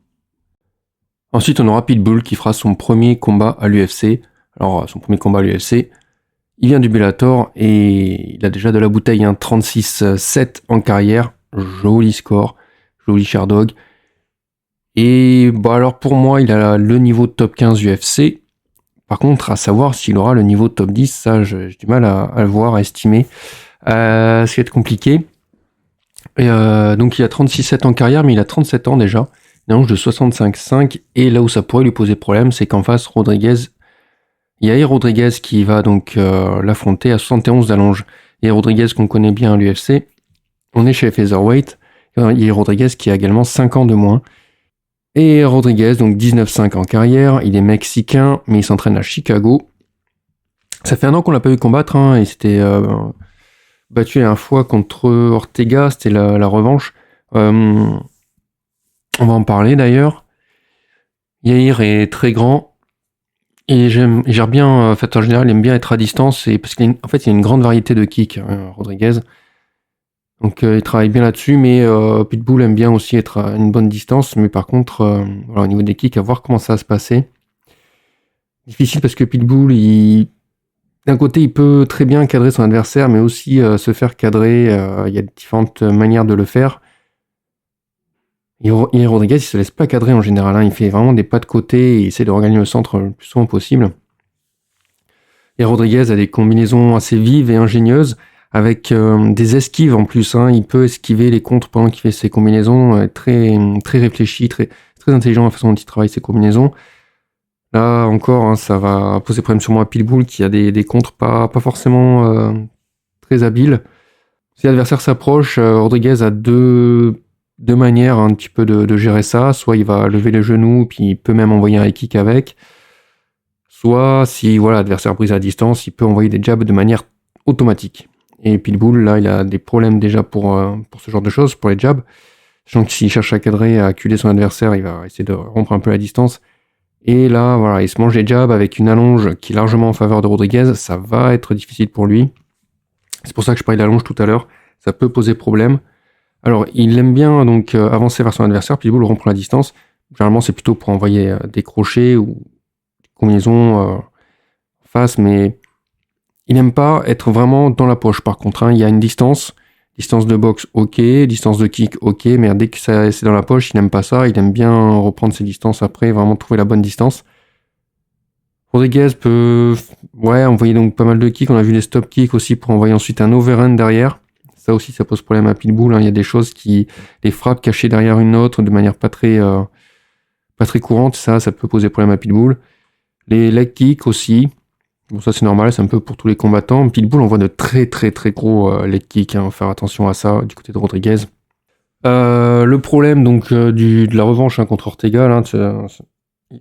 S1: Ensuite, on aura Pitbull qui fera son premier combat à l'UFC. Alors, son premier combat à l'UFC, il vient du Bellator et il a déjà de la bouteille, 36-7 en carrière. Joli score, joli Sherdog. Et alors pour moi, il a le niveau top 15 UFC. Par contre, à savoir s'il aura le niveau top 10, ça j'ai du mal à le voir, à estimer. Ça va être compliqué. Et donc il a 36-7 en carrière, mais il a 37 ans déjà. Il a un âge de 65-5. Et là où ça pourrait lui poser problème, c'est qu'en face, Yair Rodriguez qui va donc l'affronter à 71 d'allonge. Yair Rodriguez qu'on connaît bien à l'UFC. On est chez Featherweight. Yair Rodriguez qui a également 5 ans de moins. Et Rodriguez, donc 19-5 en carrière, il est mexicain, mais il s'entraîne à Chicago. Ça fait un an qu'on l'a pas vu combattre, il s'était battu une fois contre Ortega, c'était la revanche. On va en parler d'ailleurs. Yair est très grand, et il gère bien, en général, il aime bien être à distance, parce qu'il y a une grande variété de kicks, Rodriguez. Donc il travaille bien là-dessus, mais Pitbull aime bien aussi être à une bonne distance, mais par contre, au niveau des kicks, à voir comment ça va se passer. Difficile parce que Pitbull, d'un côté, il peut très bien cadrer son adversaire, mais aussi se faire cadrer, il y a différentes manières de le faire. Et Rodriguez, il se laisse pas cadrer en général, il fait vraiment des pas de côté, et il essaie de regagner le centre le plus souvent possible. Et Rodriguez a des combinaisons assez vives et ingénieuses, avec des esquives en plus, il peut esquiver les contres pendant qu'il fait ses combinaisons, très, très réfléchi, très, très intelligent la façon dont il travaille ses combinaisons. Là encore, ça va poser problème sûrement à Pitbull qui a des contres pas forcément très habiles. Si l'adversaire s'approche, Rodriguez a deux manières un petit peu de gérer ça. Soit il va lever les genoux, puis il peut même envoyer un high kick avec. Soit si l'adversaire brise à distance, il peut envoyer des jabs de manière automatique. Et Pitbull, là, il a des problèmes déjà pour ce genre de choses, pour les jabs. Sachant que s'il cherche à cadrer, à acculer son adversaire, il va essayer de rompre un peu la distance. Et là, voilà, il se mange les jabs avec une allonge qui est largement en faveur de Rodriguez. Ça va être difficile pour lui. C'est pour ça que je parlais de l'allonge tout à l'heure. Ça peut poser problème. Alors, il aime bien donc avancer vers son adversaire, Pitbull rompre la distance. Généralement, c'est plutôt pour envoyer des crochets ou des combinaisons en face, mais il n'aime pas être vraiment dans la poche. Par contre, il y a une distance de boxe, ok, distance de kick, ok, mais dès que c'est dans la poche, il n'aime pas ça. Il aime bien reprendre ses distances après, vraiment trouver la bonne distance. Rodriguez peut envoyer donc pas mal de kicks. On a vu les stop kicks aussi pour envoyer ensuite un overhand derrière. Ça aussi, ça pose problème à Pitbull. Il y a des choses les frappes cachées derrière une autre de manière pas très courante. Ça peut poser problème à Pitbull. Les leg kicks aussi. Bon, ça c'est normal, c'est un peu pour tous les combattants. Pitbull envoie de très très très gros leg kicks. Faire attention à ça du côté de Rodriguez. Le problème donc de la revanche contre Ortega, là,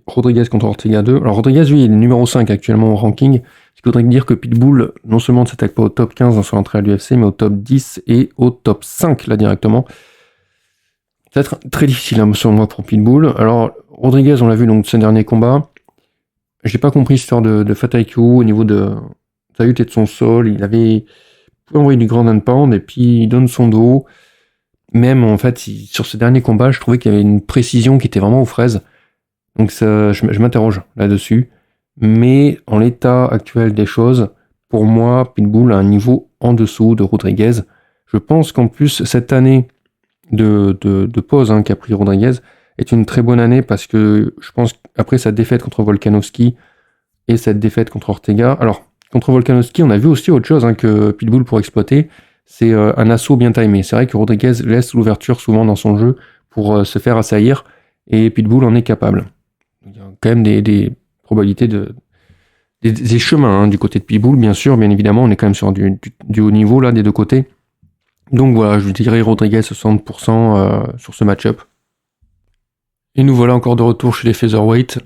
S1: Rodriguez contre Ortega 2. Alors Rodriguez, lui, il est numéro 5 actuellement au ranking. Ce qui voudrait dire que Pitbull, non seulement ne s'attaque pas au top 15 dans son entrée à l'UFC, mais au top 10 et au top 5 là directement. Ça va être très difficile selon moi pour Pitbull. Alors Rodriguez, on l'a vu donc ses derniers combats. J'ai pas compris cette histoire de Fatal IQ au niveau de sa lutte et de son sol. Il pouvait envoyer du grand and pound et puis il donne son dos. Même en fait, sur ce dernier combat, je trouvais qu'il y avait une précision qui était vraiment aux fraises. Donc ça, je m'interroge là-dessus. Mais en l'état actuel des choses, pour moi, Pitbull a un niveau en dessous de Rodriguez. Je pense qu'en plus, cette année de pause qu'a pris Rodriguez est une très bonne année parce que je pense qu'après sa défaite contre Volkanovski et cette défaite contre Ortega... Alors, contre Volkanovski, on a vu aussi autre chose que Pitbull pour exploiter, c'est un assaut bien timé. C'est vrai que Rodriguez laisse l'ouverture souvent dans son jeu pour se faire assaillir et Pitbull en est capable. Il y a quand même des probabilités des chemins du côté de Pitbull, bien sûr, bien évidemment, on est quand même sur du haut niveau là des deux côtés. Donc voilà, je dirais Rodriguez 60% sur ce match-up. Et nous voilà encore de retour chez les featherweight.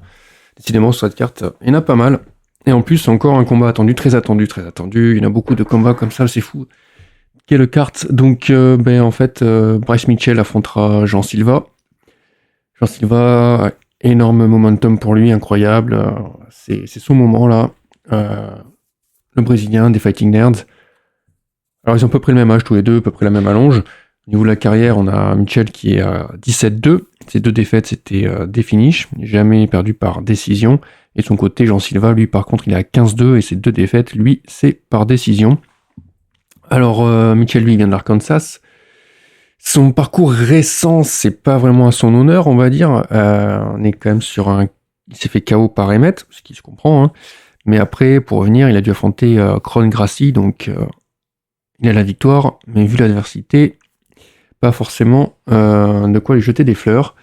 S1: Décidément sur cette carte, il y en a pas mal. Et en plus, encore un combat attendu, très attendu. Il y en a beaucoup de combats comme ça, c'est fou. Quelle carte? Donc en fait, Bryce Mitchell affrontera Jean Silva. Jean Silva, énorme momentum pour lui, incroyable. C'est son moment là. Le Brésilien des Fighting Nerds. Alors ils ont à peu près le même âge tous les deux, à peu près la même allonge. Au niveau de la carrière, on a Mitchell qui est à 17-2. Ses deux défaites, c'était des finishes, jamais perdu par décision. Et de son côté, Jean Silva, lui par contre, il est à 15-2 et ses deux défaites, lui, c'est par décision. Alors Mitchell, lui, il vient de l'Arkansas. Son parcours récent, c'est pas vraiment à son honneur, on va dire. On est quand même sur il s'est fait KO par Emmett, ce qui se comprend. Mais après, pour revenir, il a dû affronter Kron Gracie, donc il a la victoire. Mais vu l'adversité, pas forcément de quoi lui jeter des fleurs.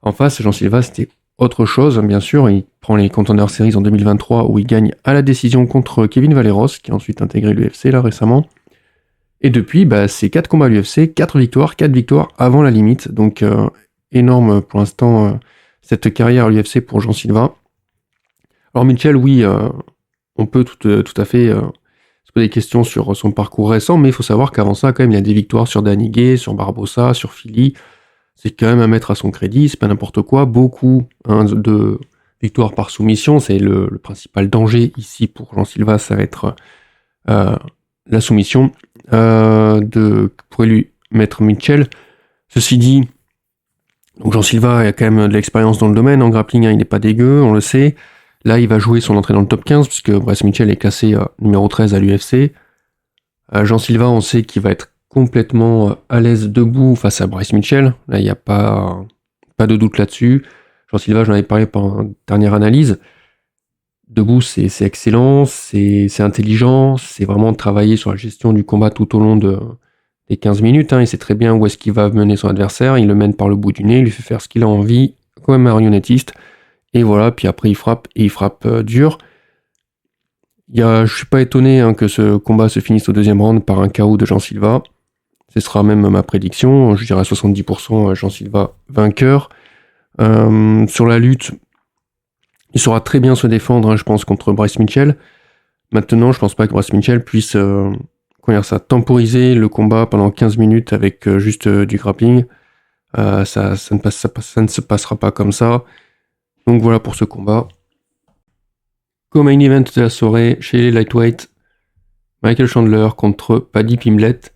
S1: En face, Jean Silva, c'était autre chose, bien sûr. Il prend les Contender Series en 2023, où il gagne à la décision contre Kevin Valeros, qui a ensuite intégré l'UFC là récemment. Et depuis, c'est 4 combats à l'UFC, 4 victoires avant la limite. Donc, énorme pour l'instant, cette carrière à l'UFC pour Jean Silva. Alors, Mitchell, oui, on peut tout à fait se poser des questions sur son parcours récent, mais il faut savoir qu'avant ça, quand même, il y a des victoires sur Danny Gay, sur Barbosa, sur Philly. C'est quand même à mettre à son crédit, c'est pas n'importe quoi. Beaucoup de victoires par soumission, c'est le principal danger ici pour Jean Silva, ça va être la soumission. Pourrait lui mettre Mitchell. Ceci dit, donc Jean Silva a quand même de l'expérience dans le domaine, en grappling, il n'est pas dégueu, on le sait. Là, il va jouer son entrée dans le top 15, puisque Bryce Mitchell est classé numéro 13 à l'UFC. Jean Silva, on sait qu'il va être complètement à l'aise debout face à Bryce Mitchell. Là, il n'y a pas de doute là-dessus. Jean Silva, j'en avais parlé pendant une dernière analyse. Debout, c'est excellent, c'est intelligent, c'est vraiment travailler sur la gestion du combat tout au long des 15 minutes. Il sait très bien où est-ce qu'il va mener son adversaire, il le mène par le bout du nez, il lui fait faire ce qu'il a envie, comme un marionnettiste. Et voilà, puis après il frappe dur. Je suis pas étonné que ce combat se finisse au deuxième round par un KO de Jean Silva. Ce sera même ma prédiction, je dirais à 70% Jean Silva vainqueur. Sur la lutte, il saura très bien se défendre, je pense, contre Bryce Mitchell. Maintenant, je pense pas que Bryce Mitchell puisse temporiser le combat pendant 15 minutes avec juste du grappling. Ça ne se passera pas comme ça. Donc voilà pour ce combat. Co-main event de la soirée chez les lightweight, Michael Chandler contre Paddy Pimblett.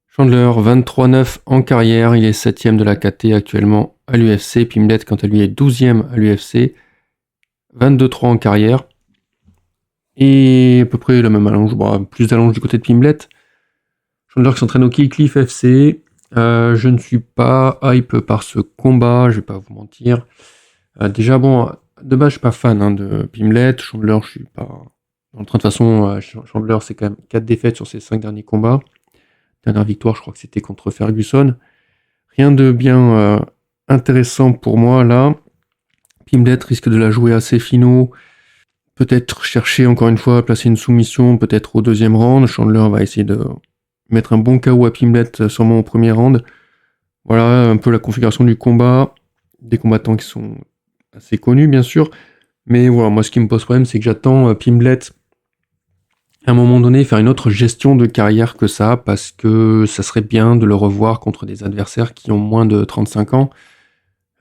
S1: Chandler, 23-9 en carrière, il est 7ème de la KT actuellement à l'UFC. Pimblett, quant à lui, est 12ème à l'UFC, 22-3 en carrière. Et à peu près la même allonge, plus d'allonge du côté de Pimblett. Chandler qui s'entraîne au Cliff FC. Je ne suis pas hype par ce combat, je vais pas vous mentir. Déjà, bon, de base, je suis pas fan de Pimblett. Chandler, je suis pas. De toute façon, Chandler, c'est quand même 4 défaites sur ses 5 derniers combats. Dernière victoire, je crois que c'était contre Ferguson. Rien de bien intéressant pour moi là. Pimblett risque de la jouer assez finaux. Peut-être chercher encore une fois à placer une soumission, peut-être au deuxième round. Chandler va essayer de mettre un bon KO à Pimblett sûrement au premier round. Voilà un peu la configuration du combat. Des combattants qui sont assez connus bien sûr. Mais voilà, moi ce qui me pose problème, c'est que j'attends Pimblett à un moment donné faire une autre gestion de carrière que ça, parce que ça serait bien de le revoir contre des adversaires qui ont moins de 35 ans.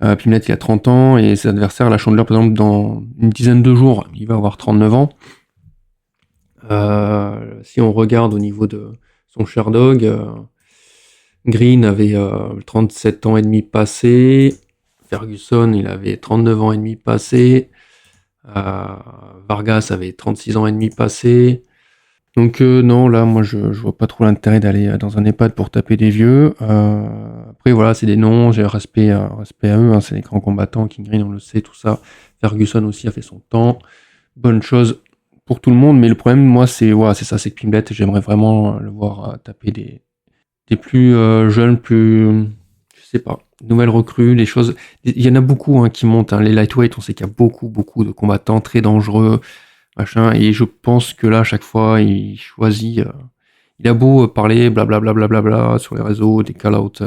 S1: Pimblett il a 30 ans et ses adversaires, la Chandler par exemple dans une dizaine de jours, il va avoir 39 ans. Si on regarde au niveau de son Sherdog, Green avait 37 ans et demi passé, Ferguson il avait 39 ans et demi passé, Vargas avait 36 ans et demi passé. Donc non, là, moi, je vois pas trop l'intérêt d'aller dans un EHPAD pour taper des vieux. Après, voilà, c'est des noms, j'ai respect à eux, c'est des grands combattants. King Green, on le sait, tout ça. Ferguson aussi a fait son temps. Bonne chose pour tout le monde, mais le problème, moi, c'est ça, c'est que Pimblett, j'aimerais vraiment le voir taper des plus jeunes, plus, je sais pas, nouvelles recrues, des choses. Il y en a beaucoup qui montent. Les lightweight, on sait qu'il y a beaucoup de combattants très dangereux. Machin, et je pense que là, à chaque fois, il choisit. Il a beau parler blablabla sur les réseaux, des call-out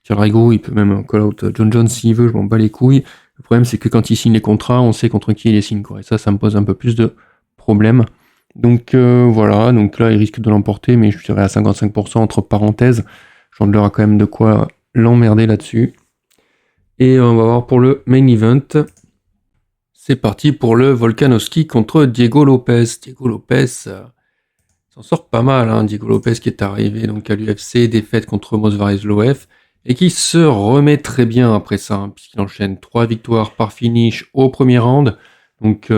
S1: Thiago, il peut même call-out John Jones s'il veut, je m'en bats les couilles. Le problème, c'est que quand il signe les contrats, on sait contre qui il les signe, quoi. Et ça me pose un peu plus de problèmes. Donc voilà, donc là, il risque de l'emporter, mais je dirais à 55% entre parenthèses. Chandler a quand même de quoi l'emmerder là-dessus. Et on va voir pour le main event. C'est parti pour le Volkanovski contre Diego Lopez. Diego Lopez s'en sort pas mal. Diego Lopez qui est arrivé donc à l'UFC, défaite contre Movsarhelov et qui se remet très bien après ça, puisqu'il enchaîne 3 victoires par finish au premier round. Donc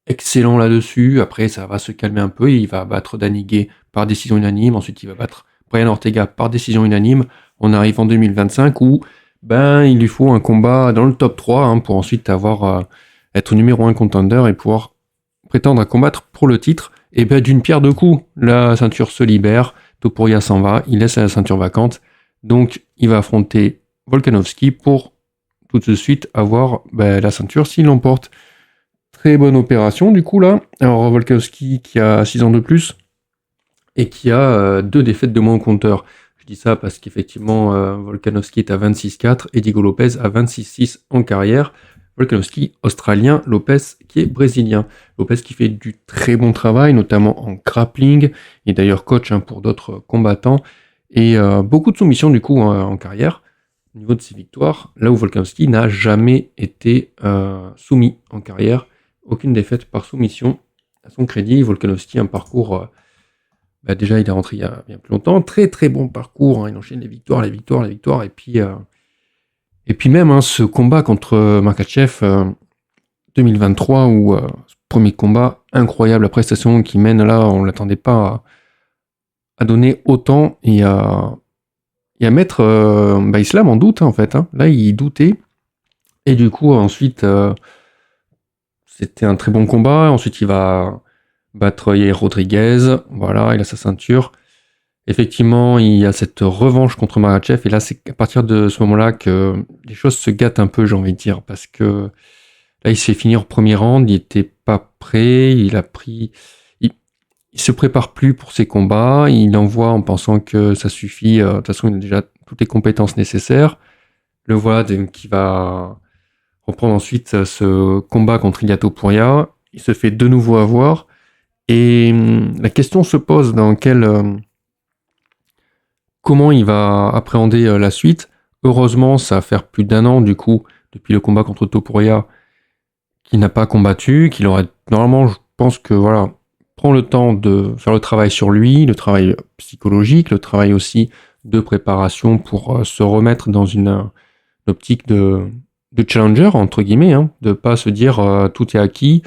S1: excellent là-dessus. Après ça va se calmer un peu. Il va battre Danny Gay par décision unanime. Ensuite il va battre Brian Ortega par décision unanime. On arrive en 2025 où il lui faut un combat dans le top 3 pour ensuite être numéro 1 contender et pouvoir prétendre à combattre pour le titre. Et d'une pierre deux coups, la ceinture se libère, Topuria s'en va, il laisse la ceinture vacante, donc il va affronter Volkanovski pour tout de suite avoir la ceinture s'il l'emporte. Très bonne opération du coup là. Alors Volkanovski qui a 6 ans de plus et qui a 2 défaites de moins au compteur. Je dis ça parce qu'effectivement, Volkanovski est à 26-4 et Diego Lopez à 26-6 en carrière. Volkanovski, australien, Lopez qui est brésilien. Lopez qui fait du très bon travail, notamment en grappling. Il est d'ailleurs coach pour d'autres combattants. Et beaucoup de soumissions du coup en carrière, au niveau de ses victoires. Là où Volkanovski n'a jamais été soumis en carrière. Aucune défaite par soumission. À son crédit, Volkanovski, un parcours... déjà, il est rentré il y a bien plus longtemps. Très, très bon parcours. Il enchaîne les victoires. Et puis même, ce combat contre Makhachev 2023, où ce premier combat, incroyable, la prestation qui mène là, on ne l'attendait pas à donner autant et à mettre Islam en doute, en fait. Là, il doutait. Et du coup, ensuite, c'était un très bon combat. Ensuite, il va battre Yair Rodriguez. Voilà, il a sa ceinture. Effectivement, il y a cette revanche contre Makhachev, et là, c'est à partir de ce moment-là que les choses se gâtent un peu, j'ai envie de dire, parce que là, il se fait finir au premier round, il était pas prêt, il se prépare plus pour ses combats, il envoie en pensant que ça suffit, de toute façon, il a déjà toutes les compétences nécessaires. Le voilà qui va reprendre ensuite ce combat contre Ilia Topuria, il se fait de nouveau avoir, et la question se pose dans comment il va appréhender la suite. Heureusement, ça va faire plus d'1 an, du coup, depuis le combat contre Topuria, qu'il n'a pas combattu, qu'il aurait... Normalement, je pense que, voilà, prend le temps de faire le travail sur lui, le travail psychologique, le travail aussi de préparation pour se remettre dans une optique de challenger, entre guillemets, hein, de pas se dire tout est acquis,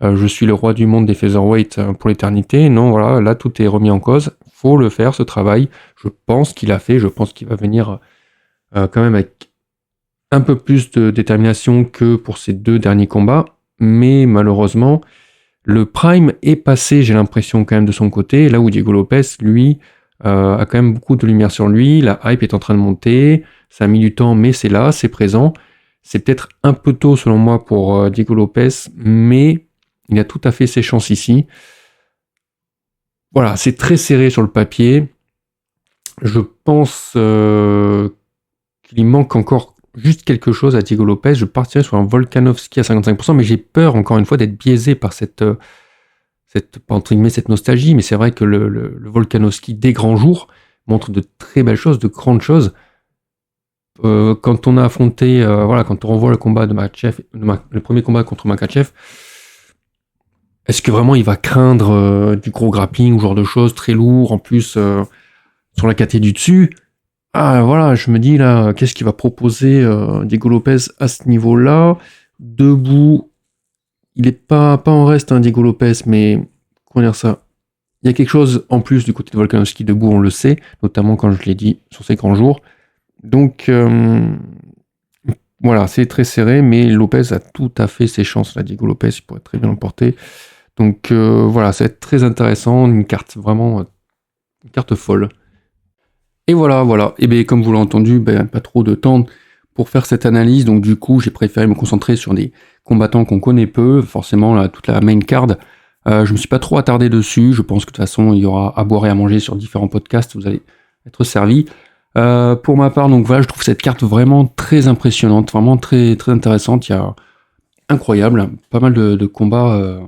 S1: je suis le roi du monde des featherweight pour l'éternité. Non, voilà, là tout est remis en cause. Faut le faire, ce travail. Je pense qu'il a fait, je pense qu'il va venir quand même avec un peu plus de détermination que pour ses 2 derniers combats. Mais malheureusement, le prime est passé, j'ai l'impression quand même de son côté, là où Diego Lopez, lui, a quand même beaucoup de lumière sur lui, la hype est en train de monter, ça a mis du temps, mais c'est là, c'est présent. C'est peut-être un peu tôt selon moi pour Diego Lopez, mais il a tout à fait ses chances ici. Voilà, c'est très serré sur le papier. Je pense qu'il manque encore juste quelque chose à Diego Lopez. Je partirais sur un Volkanovski à 55%, mais j'ai peur encore une fois d'être biaisé par cette entre guillemets, cette nostalgie, mais c'est vrai que le Volkanovski des grands jours montre de très belles choses, de grandes choses. Quand on a affronté, voilà, quand on revoit le combat de Makhachev, le premier combat contre Makhachev, est-ce que vraiment il va craindre du gros grappling ou genre de choses très lourd, en plus sur la KT du dessus? Ah voilà, je me dis là, qu'est-ce qu'il va proposer Diego Lopez à ce niveau-là? Debout, il est pas en reste, hein, Diego Lopez, mais comment dire ça? Il y a quelque chose en plus du côté de Volkanovski debout, on le sait, notamment quand je l'ai dit sur ces grands jours. Donc voilà, c'est très serré, mais Lopez a tout à fait ses chances. Là, Diego Lopez, il pourrait très bien l'emporter. Donc voilà, ça va être très intéressant, une carte vraiment, une carte folle. Et voilà. Et bien comme vous l'avez entendu, pas trop de temps pour faire cette analyse, donc du coup j'ai préféré me concentrer sur des combattants qu'on connaît peu, forcément là, toute la main card. Je me suis pas trop attardé dessus, je pense que de toute façon il y aura à boire et à manger sur différents podcasts, vous allez être servis. Pour ma part, donc voilà, je trouve cette carte vraiment très impressionnante, vraiment très, très intéressante, il y a incroyable, pas mal de combats,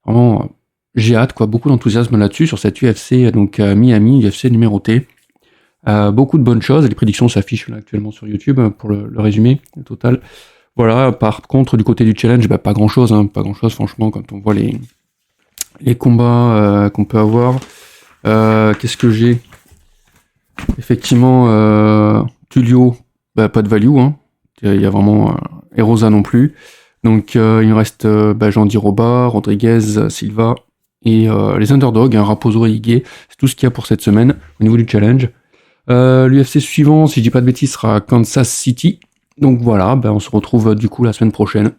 S1: vraiment j'ai hâte, quoi, beaucoup d'enthousiasme là-dessus, sur cette UFC, donc Miami, UFC numéroté. Beaucoup de bonnes choses, les prédictions s'affichent là, actuellement sur YouTube pour le résumé le total. Voilà, par contre du côté du challenge, pas grand chose, hein, pas grand chose franchement quand on voit les combats qu'on peut avoir. Qu'est-ce que j'ai? Effectivement, Tulio, pas de value, hein. Il y a vraiment Erosa non plus. Donc il me reste Jean-Di Roba, Rodriguez, Silva et les underdogs, hein, Raposo et Higuet. C'est tout ce qu'il y a pour cette semaine au niveau du challenge. L'UFC suivant, si je dis pas de bêtises, sera Kansas City. Donc voilà, on se retrouve du coup la semaine prochaine